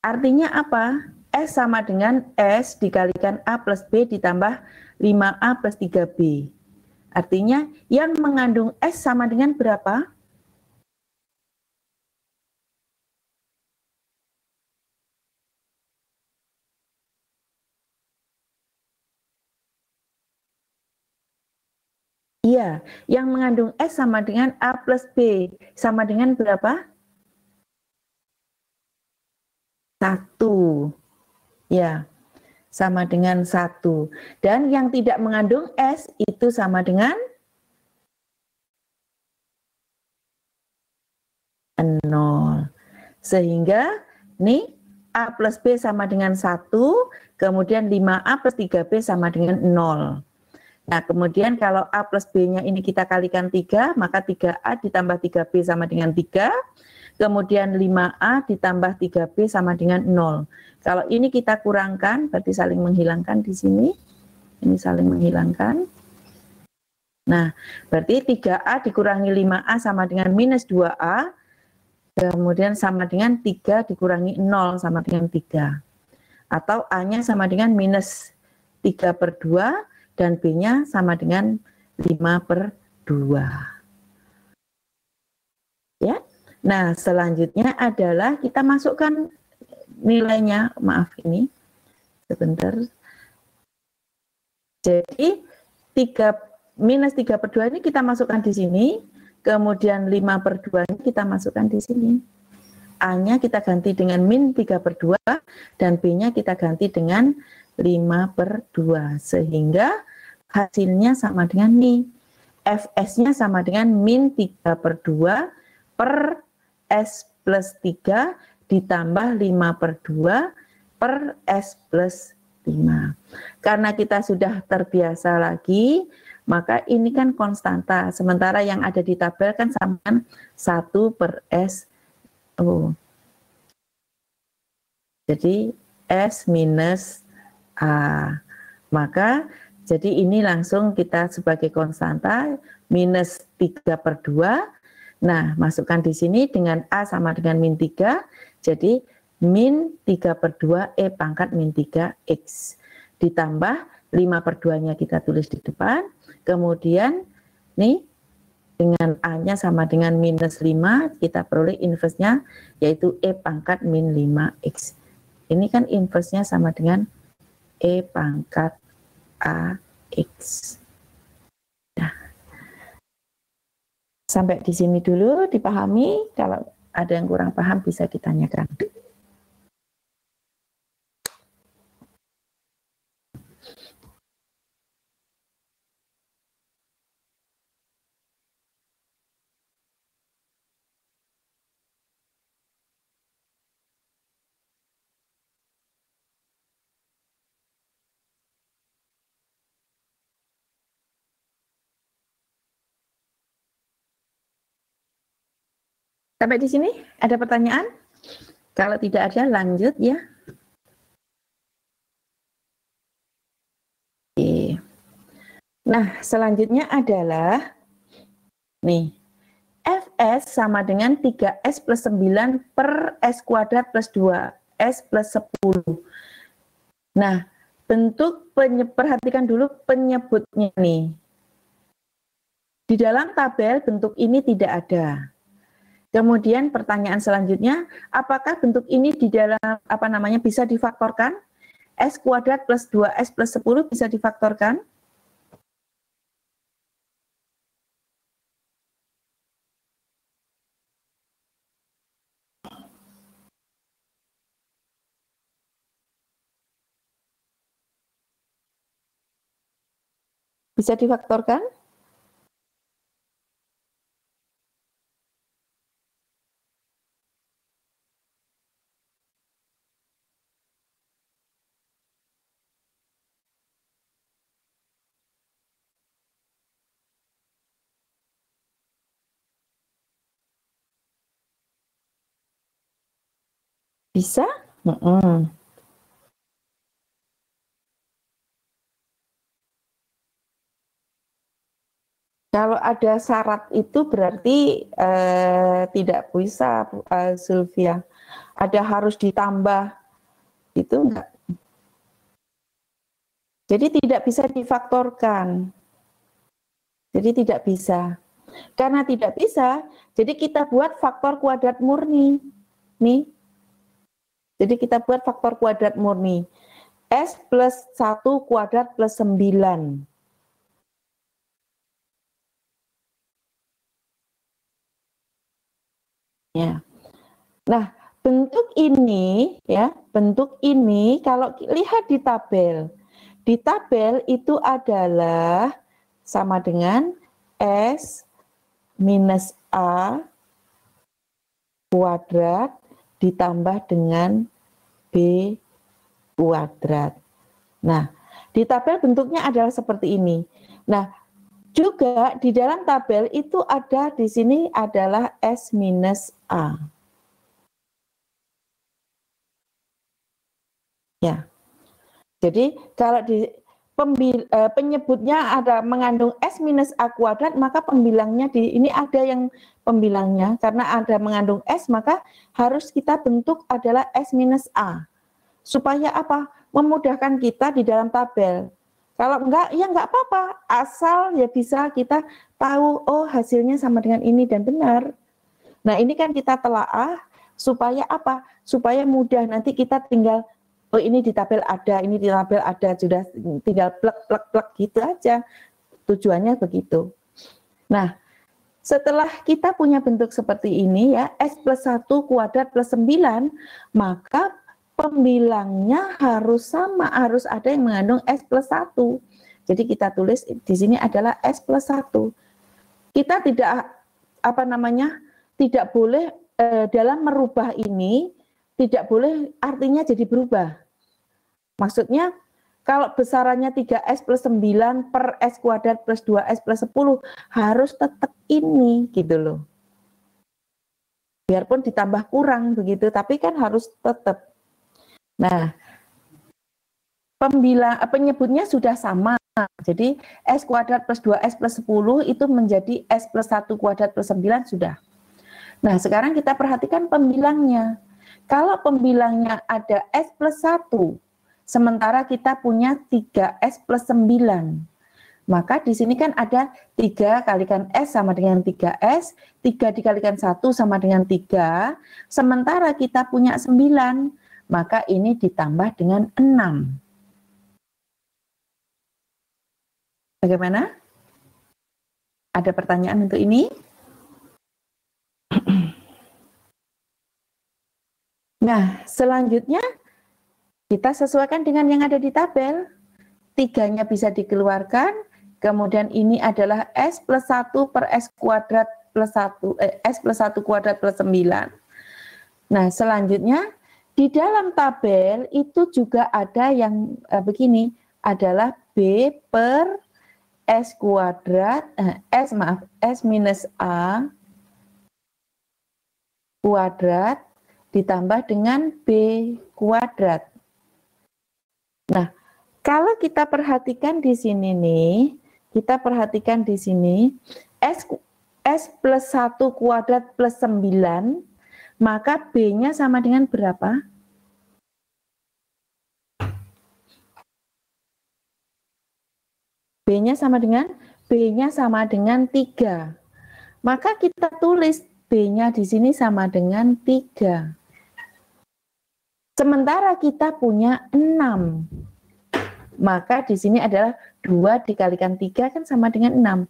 Speaker 1: Artinya apa? S sama dengan S dikalikan A plus B ditambah 5A plus 3B. Artinya yang mengandung S sama dengan berapa? Iya, yang mengandung S sama dengan A plus B. Sama dengan berapa? 1. Ya, sama dengan 1. Dan yang tidak mengandung S itu sama dengan 0. Sehingga nih A plus B sama dengan 1, kemudian 5A plus 3B sama dengan 0. Nah, kemudian kalau A plus B-nya ini kita kalikan 3, maka 3A ditambah 3B sama dengan 3, kemudian 5A ditambah 3B sama dengan 0. Kalau ini kita kurangkan, berarti saling menghilangkan di sini. Ini saling menghilangkan. Nah, berarti 3A dikurangi 5A sama dengan minus 2A, kemudian sama dengan 3 dikurangi 0 sama dengan 3. Atau A-nya sama dengan minus 3 per 2, dan B-nya sama dengan 5 per 2. Ya. Nah, selanjutnya adalah kita masukkan nilainya, maaf ini, sebentar. Jadi, minus 3 per 2 ini kita masukkan di sini, kemudian 5 per 2 ini kita masukkan di sini. A-nya kita ganti dengan min 3 per 2, dan B-nya kita ganti dengan 5 per 2, sehingga hasilnya sama dengan ini. Fs-nya sama dengan min 3 per 2 per S plus 3 ditambah 5 per 2 per S plus 5. Karena kita sudah terbiasa lagi, maka ini kan konstanta. Sementara yang ada di tabel kan sama dengan 1 per S. Jadi S minus A. Maka jadi ini langsung kita sebagai konstanta minus 3 per 2. Nah, masukkan di sini dengan A sama dengan min 3. Jadi min 3 per 2 E pangkat min 3X. Ditambah 5 per 2-nya kita tulis di depan. Kemudian nih dengan A-nya sama dengan minus 5, kita peroleh inverse-nya yaitu E pangkat min 5X. Ini kan inverse-nya sama dengan E pangkat AX. Nah, sampai di sini dulu dipahami. Kalau ada yang kurang paham bisa ditanyakan. Sampai di sini ada pertanyaan? Kalau tidak ada lanjut ya. Oke. Nah, selanjutnya adalah nih Fs sama dengan 3S plus 9 per S kuadrat plus 2S plus 10. Nah, perhatikan dulu penyebutnya nih. Di dalam tabel bentuk ini tidak ada. Kemudian pertanyaan selanjutnya, apakah bentuk ini di dalam bisa difaktorkan? S kuadrat plus 2S plus 10 bisa difaktorkan? Bisa difaktorkan? Bisa? Kalau ada syarat itu berarti tidak bisa, Zulfia. Ada harus ditambah, itu enggak. Jadi tidak bisa difaktorkan. Jadi tidak bisa. Karena tidak bisa, jadi kita buat faktor kuadrat murni. Nih. Jadi kita buat faktor kuadrat murni. S plus 1 kuadrat plus 9. Ya. Nah, bentuk ini ya, bentuk ini kalau lihat di tabel itu adalah sama dengan S minus A kuadrat ditambah dengan B kuadrat. Nah, di tabel bentuknya adalah seperti ini. Nah, juga di dalam tabel itu ada di sini adalah S minus A. Ya. Jadi kalau di penyebutnya ada mengandung S minus A kuadrat, maka pembilangnya di ini ada yang pembilangnya karena ada mengandung S, maka harus kita bentuk adalah S minus A. Supaya apa? Memudahkan kita di dalam tabel. Kalau enggak, ya enggak apa-apa. Asal ya bisa kita tahu, oh hasilnya sama dengan ini dan benar. Nah ini kan kita telaah supaya apa? Supaya mudah nanti kita tinggal, oh ini di tabel ada, ini di tabel ada, sudah tinggal plek gitu aja. Tujuannya begitu. Nah, setelah kita punya bentuk seperti ini ya, S plus 1 kuadrat plus 9, maka pembilangnya harus sama, harus ada yang mengandung S plus 1. Jadi kita tulis di sini adalah S plus 1. Kita tidak, tidak boleh dalam merubah ini, tidak boleh artinya jadi berubah. Maksudnya kalau besarannya 3S plus 9 per S kuadrat plus 2S plus 10 harus tetap ini gitu loh. Biarpun ditambah kurang begitu, tapi kan harus tetap. Nah, penyebutnya sudah sama. Jadi S kuadrat plus 2S plus 10 itu menjadi S plus 1 kuadrat plus 9 sudah. Nah, sekarang kita perhatikan pembilangnya. Kalau pembilangnya ada S plus 1, sementara kita punya 3S plus 9. Maka di sini kan ada 3 kalikan S sama dengan 3S, 3 dikalikan 1 sama dengan 3, sementara kita punya 9, maka ini ditambah dengan 6. Bagaimana? Ada pertanyaan untuk ini? Nah, selanjutnya kita sesuaikan dengan yang ada di tabel. 3-nya bisa dikeluarkan, kemudian ini adalah S plus 1 per S kuadrat plus 1, S plus 1 kuadrat plus 9. Nah, selanjutnya di dalam tabel itu juga ada yang begini, adalah B per S kuadrat, S minus A kuadrat ditambah dengan B kuadrat. Nah, kalau kita perhatikan di sini nih, kita perhatikan di sini S plus 1 kuadrat plus 9, maka B-nya sama dengan berapa? B-nya sama dengan? B-nya sama dengan 3. Maka kita tulis B-nya di sini sama dengan 3. Sementara kita punya 6. Maka di sini adalah 2 dikalikan 3 kan sama dengan 6.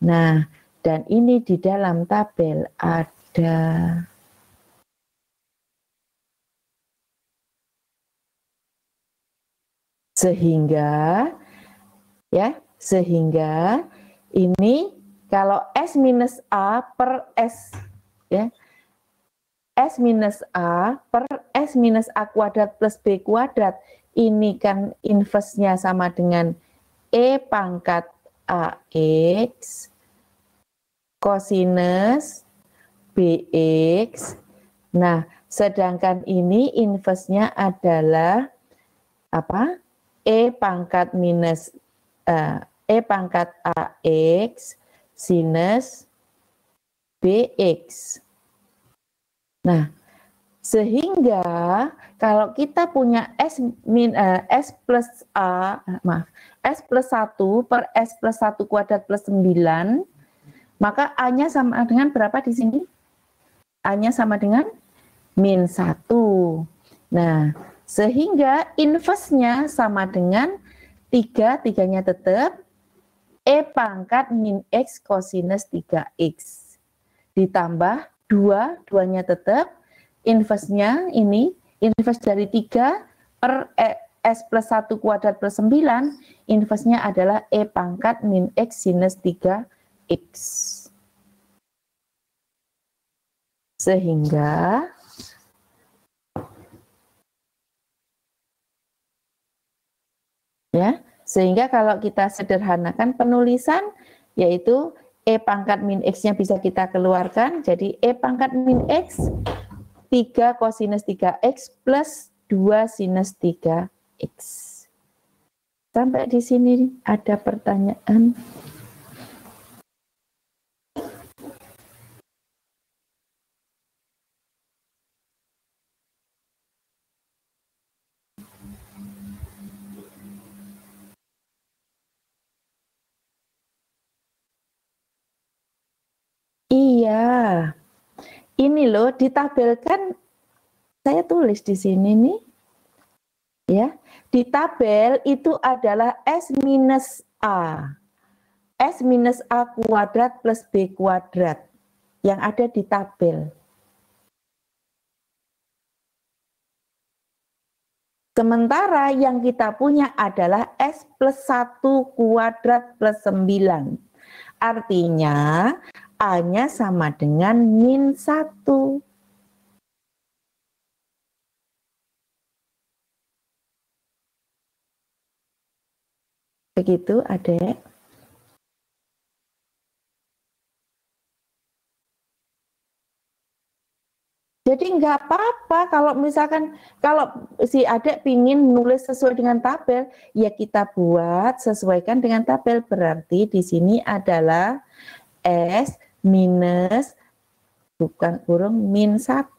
Speaker 1: Nah, dan ini di dalam tabel ada. Sehingga ya, Sehingga ini kalau S minus A per S, ya, S minus A per S minus A kuadrat plus B kuadrat, ini kan inverse-nya sama dengan E pangkat AX kosinus BX. Nah, sedangkan ini inverse-nya adalah apa? E pangkat minus E pangkat AX sinus BX. Nah, sehingga kalau kita punya S plus A, S plus 1 per S plus 1 kuadrat plus 9, maka A-nya sama dengan berapa di sini? A-nya sama dengan min 1. Nah, sehingga inverse-nya sama dengan 3, 3-nya tetap, E pangkat min X kosinus 3X. Ditambah 2, 2-nya tetap, inverse-nya ini, inverse dari 3 per S plus 1 kuadrat plus 9, inverse-nya adalah E pangkat min X sinus 3X. Sehingga ya, sehingga kalau kita sederhanakan penulisan, yaitu E pangkat min X-nya bisa kita keluarkan, jadi E pangkat min X 3 kosinus 3X plus 2 sinus 3X. Sampai di sini ada pertanyaan? Iya, ini loh ditabelkan, saya tulis di sini nih, ya, di tabel itu adalah S minus A, S minus A kuadrat plus B kuadrat yang ada di tabel. Sementara yang kita punya adalah S plus 1 kuadrat plus 9. Artinya A-nya sama dengan min 1. Begitu, Adek. Jadi nggak apa-apa kalau misalkan kalau si Adek pingin nulis sesuai dengan tabel, ya kita buat sesuaikan dengan tabel. Berarti di sini adalah S minus bukan kurung min 1.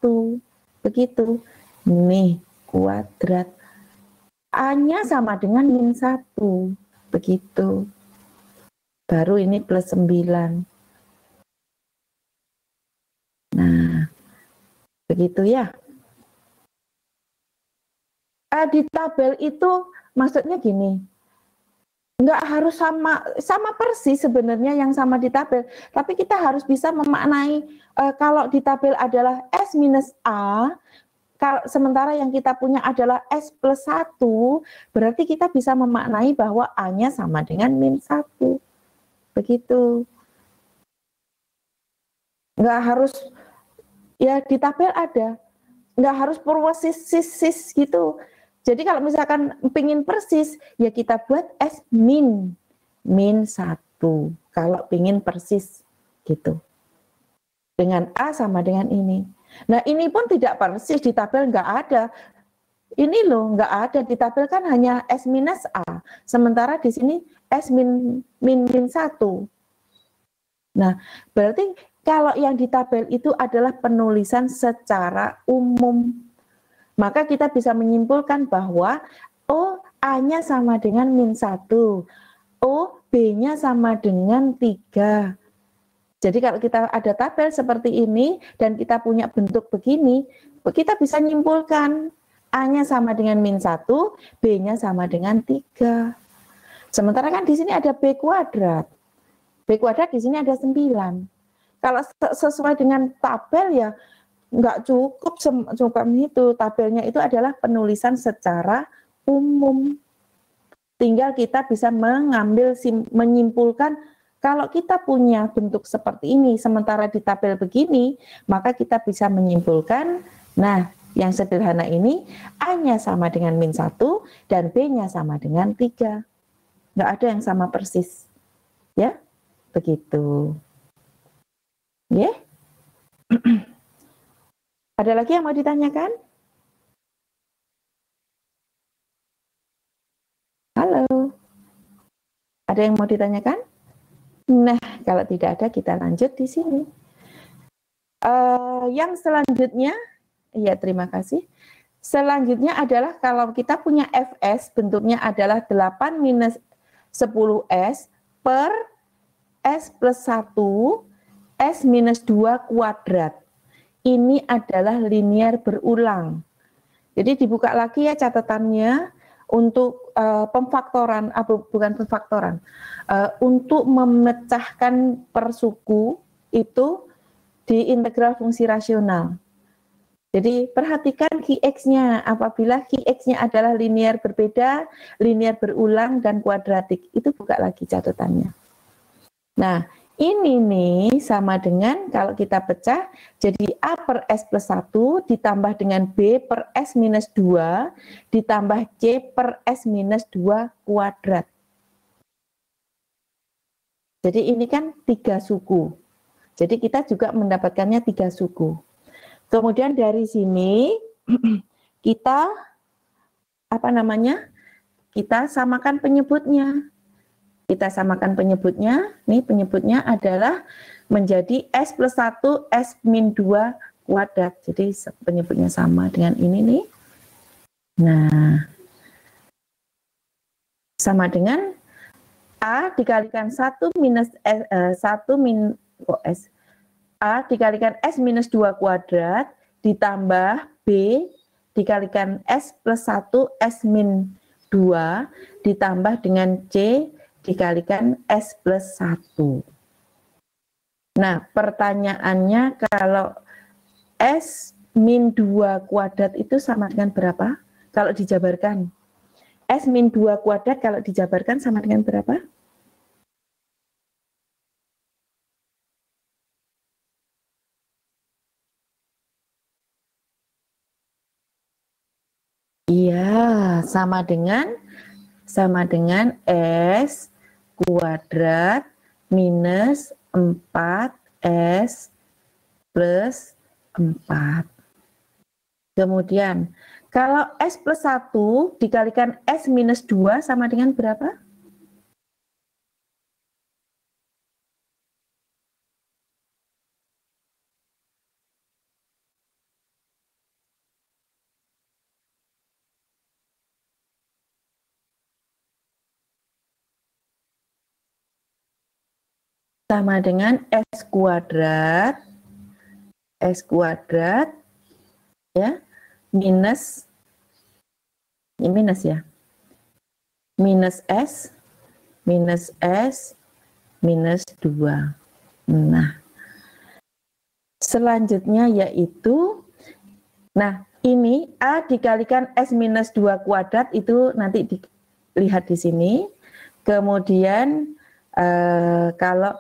Speaker 1: Begitu. Nih kuadrat. A-nya sama dengan min 1. Begitu. Baru ini plus 9. Nah, begitu ya. Di tabel itu maksudnya gini, nggak harus sama persis sebenarnya yang sama di tabel, tapi kita harus bisa memaknai kalau di tabel adalah S minus A, sementara yang kita punya adalah S plus 1, berarti kita bisa memaknai bahwa A-nya sama dengan min 1. Begitu. Nggak harus, ya di tabel ada, nggak harus purwosis gitu. Jadi kalau misalkan pingin persis, ya kita buat S min 1. Kalau pingin persis gitu. Dengan A sama dengan ini. Nah ini pun tidak persis, di tabel nggak ada. Ini loh nggak ada, di tabel kan hanya S minus A. Sementara di sini S min 1. Nah berarti kalau yang di tabel itu adalah penulisan secara umum. Maka kita bisa menyimpulkan bahwa oh A-nya sama dengan min 1, oh B-nya sama dengan 3. Jadi kalau kita ada tabel seperti ini dan kita punya bentuk begini, kita bisa menyimpulkan A-nya sama dengan min 1, B-nya sama dengan 3. Sementara kan di sini ada B kuadrat. B kuadrat di sini ada 9. Kalau sesuai dengan tabel ya nggak cukup itu, tabelnya itu adalah penulisan secara umum. Tinggal kita bisa menyimpulkan kalau kita punya bentuk seperti ini, sementara di tabel begini, maka kita bisa menyimpulkan, nah yang sederhana ini A-nya sama dengan -1 dan B-nya sama dengan 3. Nggak ada yang sama persis. Ya, begitu. Ya. Ada lagi yang mau ditanyakan? Halo. Ada yang mau ditanyakan? Nah, kalau tidak ada kita lanjut di sini. Yang selanjutnya, ya terima kasih. Selanjutnya adalah kalau kita punya Fs, bentuknya adalah 8 minus 10S per S plus 1 S minus 2 kuadrat. Ini adalah linear berulang. Jadi dibuka lagi ya catatannya untuk pemfaktoran, bukan pemfaktoran, untuk memecahkan per suku itu di integral fungsi rasional. Jadi perhatikan Qx-nya, apabila Qx-nya adalah linear berbeda, linear berulang, dan kuadratik. Itu buka lagi catatannya. Nah, ini nih sama dengan kalau kita pecah, jadi A per S plus 1 ditambah dengan B per S minus 2 ditambah C per S minus 2 kuadrat. Jadi ini kan 3 suku. Jadi kita juga mendapatkannya 3 suku. Kemudian dari sini kita kita samakan penyebutnya. Kita samakan penyebutnya. Nih penyebutnya adalah menjadi S plus 1 S min 2 kuadrat. Jadi penyebutnya sama dengan ini nih. Nah, sama dengan A dikalikan 1 minus S, A dikalikan S minus 2 kuadrat ditambah B dikalikan S plus 1 S min 2 ditambah dengan C dikalikan S plus 1. Nah, pertanyaannya kalau S min 2 kuadrat itu sama dengan berapa? Kalau dijabarkan. S min 2 kuadrat kalau dijabarkan sama dengan berapa? Iya, sama dengan S kuadrat minus 4S plus 4. Kemudian, kalau S plus 1 dikalikan S minus 2 sama dengan berapa? Sama dengan S kuadrat ya minus ini minus ya minus S minus 2. Nah, selanjutnya yaitu ini A dikalikan S minus 2 kuadrat itu nanti dilihat di sini. Kemudian kalau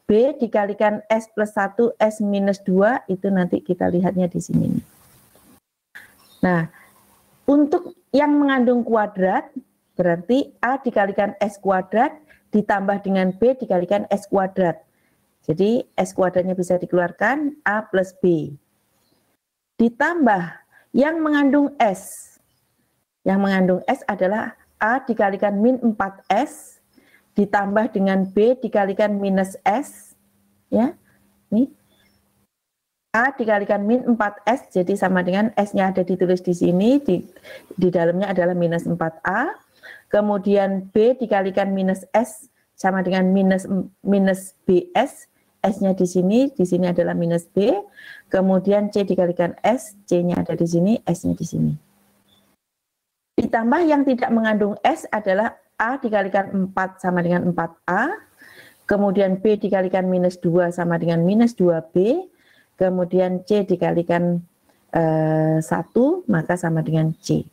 Speaker 1: B dikalikan S plus 1 S minus 2 itu nanti kita lihatnya di sini. Nah, untuk yang mengandung kuadrat berarti A dikalikan S kuadrat ditambah dengan B dikalikan S kuadrat. Jadi S kuadratnya bisa dikeluarkan A plus B. Ditambah yang mengandung S. Yang mengandung S adalah A dikalikan min 4S ditambah dengan B dikalikan minus S, ya, ini A dikalikan min 4S, jadi sama dengan S-nya ada ditulis di sini, di dalamnya adalah minus 4A, kemudian B dikalikan minus S, sama dengan minus BS, S-nya di sini adalah minus B, kemudian C dikalikan S, C-nya ada di sini, S-nya di sini. Ditambah yang tidak mengandung S adalah A dikalikan 4 sama dengan 4A, kemudian B dikalikan minus 2 sama dengan minus 2B, kemudian C dikalikan 1, maka sama dengan C.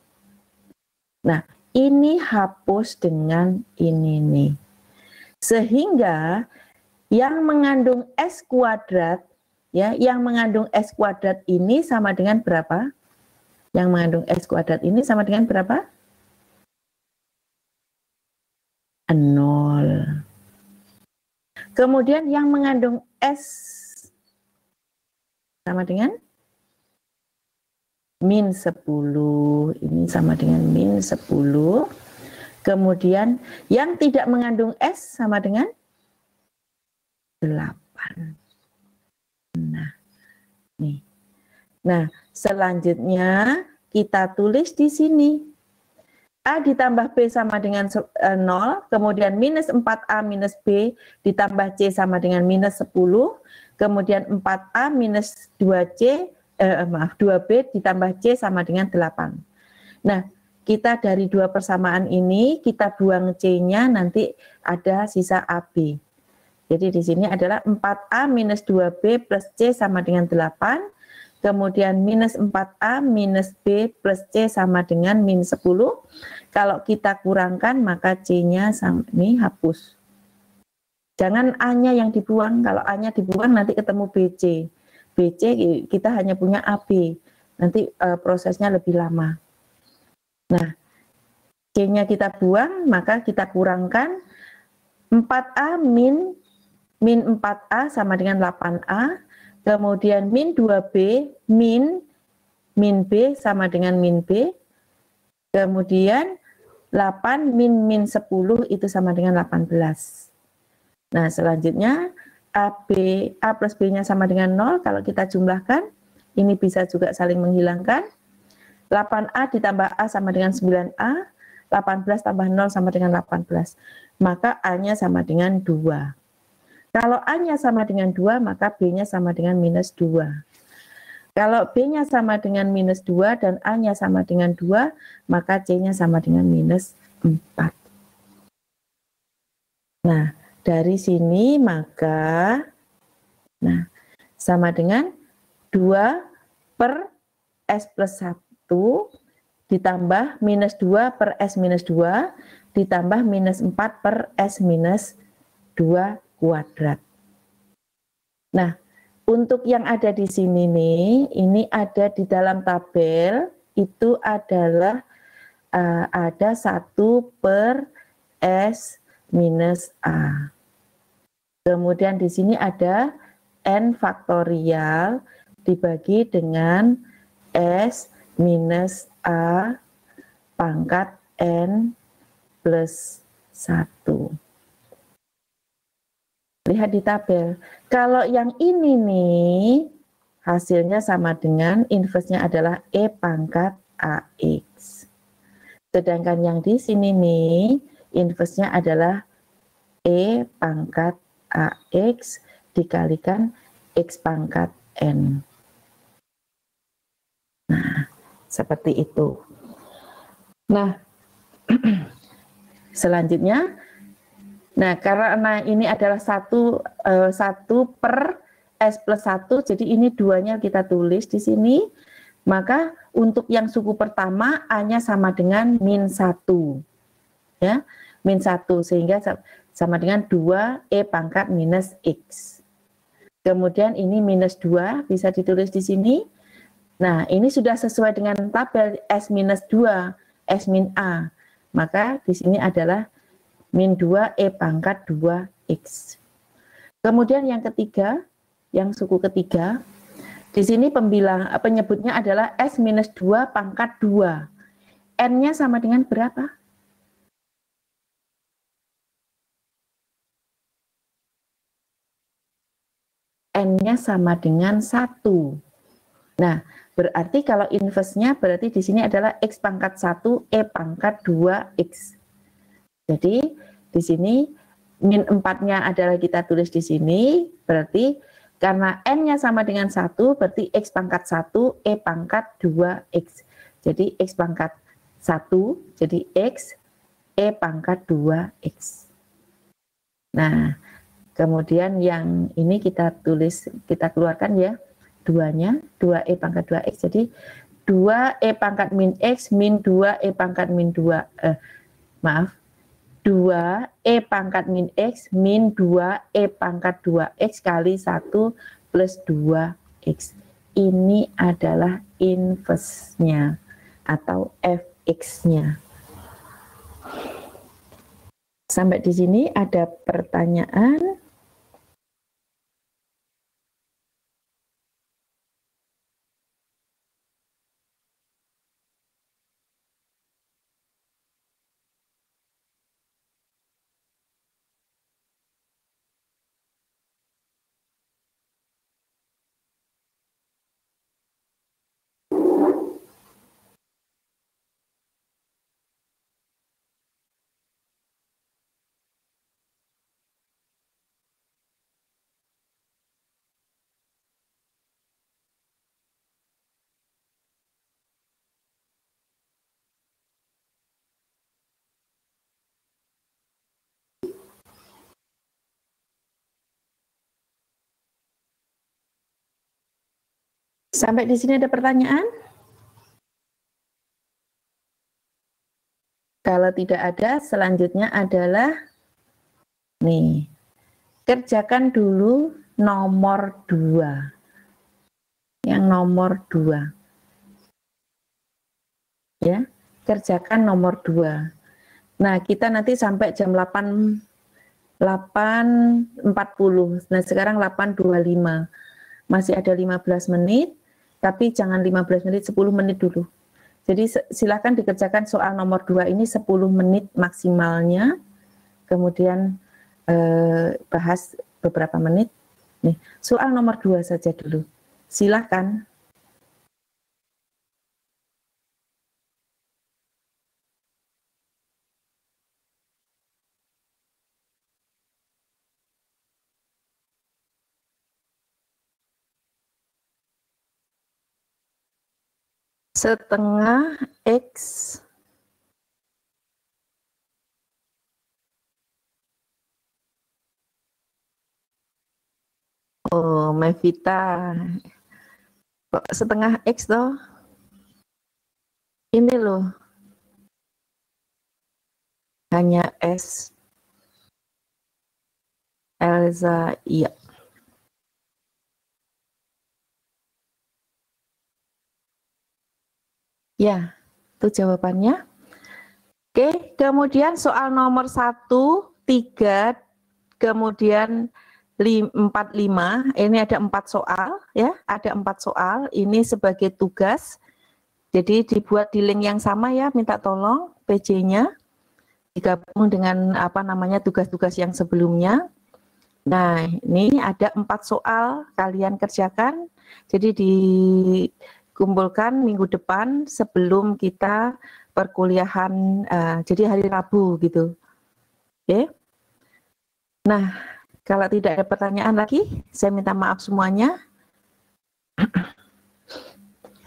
Speaker 1: Nah, ini hapus dengan ini nih. Sehingga yang mengandung S kuadrat, ya, yang mengandung S kuadrat ini sama dengan berapa? Yang mengandung S kuadrat ini sama dengan berapa? 0. Kemudian yang mengandung S sama dengan min 10, ini sama dengan min 10. Kemudian yang tidak mengandung S sama dengan 8. Nah, nih. Nah, selanjutnya kita tulis di sini. A ditambah B sama dengan 0, kemudian minus 4A minus B ditambah C sama dengan minus 10, kemudian 4A minus 2B ditambah C sama dengan 8. Nah, kita dari dua persamaan ini, kita buang C-nya, nanti ada sisa AB. Jadi di sini adalah 4A minus 2B plus C sama dengan 8, kemudian minus 4A minus B plus C sama dengan min 10. Kalau kita kurangkan maka C-nya ini hapus. Jangan A-nya yang dibuang. Kalau A-nya dibuang nanti ketemu BC. BC kita hanya punya AB. Nanti prosesnya lebih lama. Nah, C-nya kita buang, maka kita kurangkan 4A min 4A sama dengan 8A. Kemudian min 2B min B sama dengan min B. Kemudian 8 min 10 itu sama dengan 18. Nah, selanjutnya A plus B-nya sama dengan 0. Kalau kita jumlahkan, ini bisa juga saling menghilangkan. 8A ditambah A sama dengan 9A. 18 tambah 0 sama dengan 18. Maka A-nya sama dengan 2. Kalau A-nya sama dengan 2, maka B-nya sama dengan minus 2. Kalau B-nya sama dengan minus 2 dan A-nya sama dengan 2, maka C-nya sama dengan minus 4. Nah, dari sini maka sama dengan 2 per S plus 1 ditambah minus 2 per S minus 2 ditambah minus 4 per S minus 2 kuadrat. Nah, untuk yang ada di sini nih, ini ada di dalam tabel, itu adalah ada 1 per S minus A. Kemudian di sini ada N faktorial dibagi dengan S minus A pangkat N plus 1. Lihat di tabel. Kalau yang ini nih, hasilnya sama dengan inverse-nya adalah E pangkat AX. Sedangkan yang di sini nih, inverse-nya adalah E pangkat AX dikalikan X pangkat N. Nah, seperti itu. Nah, selanjutnya, nah, karena ini adalah 1 per S plus 1, jadi ini 2-nya kita tulis di sini. Maka untuk yang suku pertama, A-nya sama dengan min 1. Ya, min 1, sehingga sama dengan 2E pangkat minus X. Kemudian ini minus 2, bisa ditulis di sini. Nah, ini sudah sesuai dengan tabel S minus 2, S min A. Maka di sini adalah min 2E pangkat 2X. Kemudian yang ketiga, yang suku ketiga, di sini penyebutnya adalah S minus 2 pangkat 2. N-nya sama dengan berapa? N-nya sama dengan 1. Nah, berarti kalau inverse-nya berarti di sini adalah X pangkat 1, E pangkat 2X. Jadi di sini min 4-nya adalah kita tulis di sini, berarti karena N-nya sama dengan 1, berarti X pangkat 1, E pangkat 2X. Jadi X pangkat 1, jadi X, E pangkat 2X. Nah, kemudian yang ini kita tulis, kita keluarkan ya, 2-nya, 2E pangkat 2X, jadi 2 E pangkat min X min 2 E pangkat min 2. Maaf. 2 E pangkat min X min 2 E pangkat 2X kali 1 plus 2X. Ini adalah inverse-nya atau fx-nya. Sampai di sini ada pertanyaan? Sampai di sini ada pertanyaan? Kalau tidak ada, selanjutnya adalah nih, kerjakan dulu nomor 2. Yang nomor 2. Ya, kerjakan nomor 2. Nah, kita nanti sampai jam 8.40. Nah, sekarang 8.25. Masih ada 15 menit, tapi jangan 15 menit, 10 menit dulu. Jadi silakan dikerjakan soal nomor 2 ini 10 menit maksimalnya, kemudian bahas beberapa menit. Nih, soal nomor 2 saja dulu. Silakan. Setengah X Mevita, kok setengah X toh? Ini loh, hanya S. Elza, iya. Ya, itu jawabannya. Oke, kemudian soal nomor 1, 3, kemudian 4, 5, ini ada 4 soal, ya, ada 4 soal, ini sebagai tugas, jadi dibuat di link yang sama ya, minta tolong PJ-nya, digabung dengan tugas-tugas yang sebelumnya. Nah, ini ada 4 soal, kalian kerjakan, jadi dikumpulkan minggu depan sebelum kita perkuliahan, jadi hari Rabu gitu. Oke. Nah, kalau tidak ada pertanyaan lagi, saya minta maaf semuanya.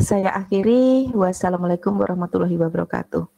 Speaker 1: Saya akhiri. Wassalamualaikum warahmatullahi wabarakatuh.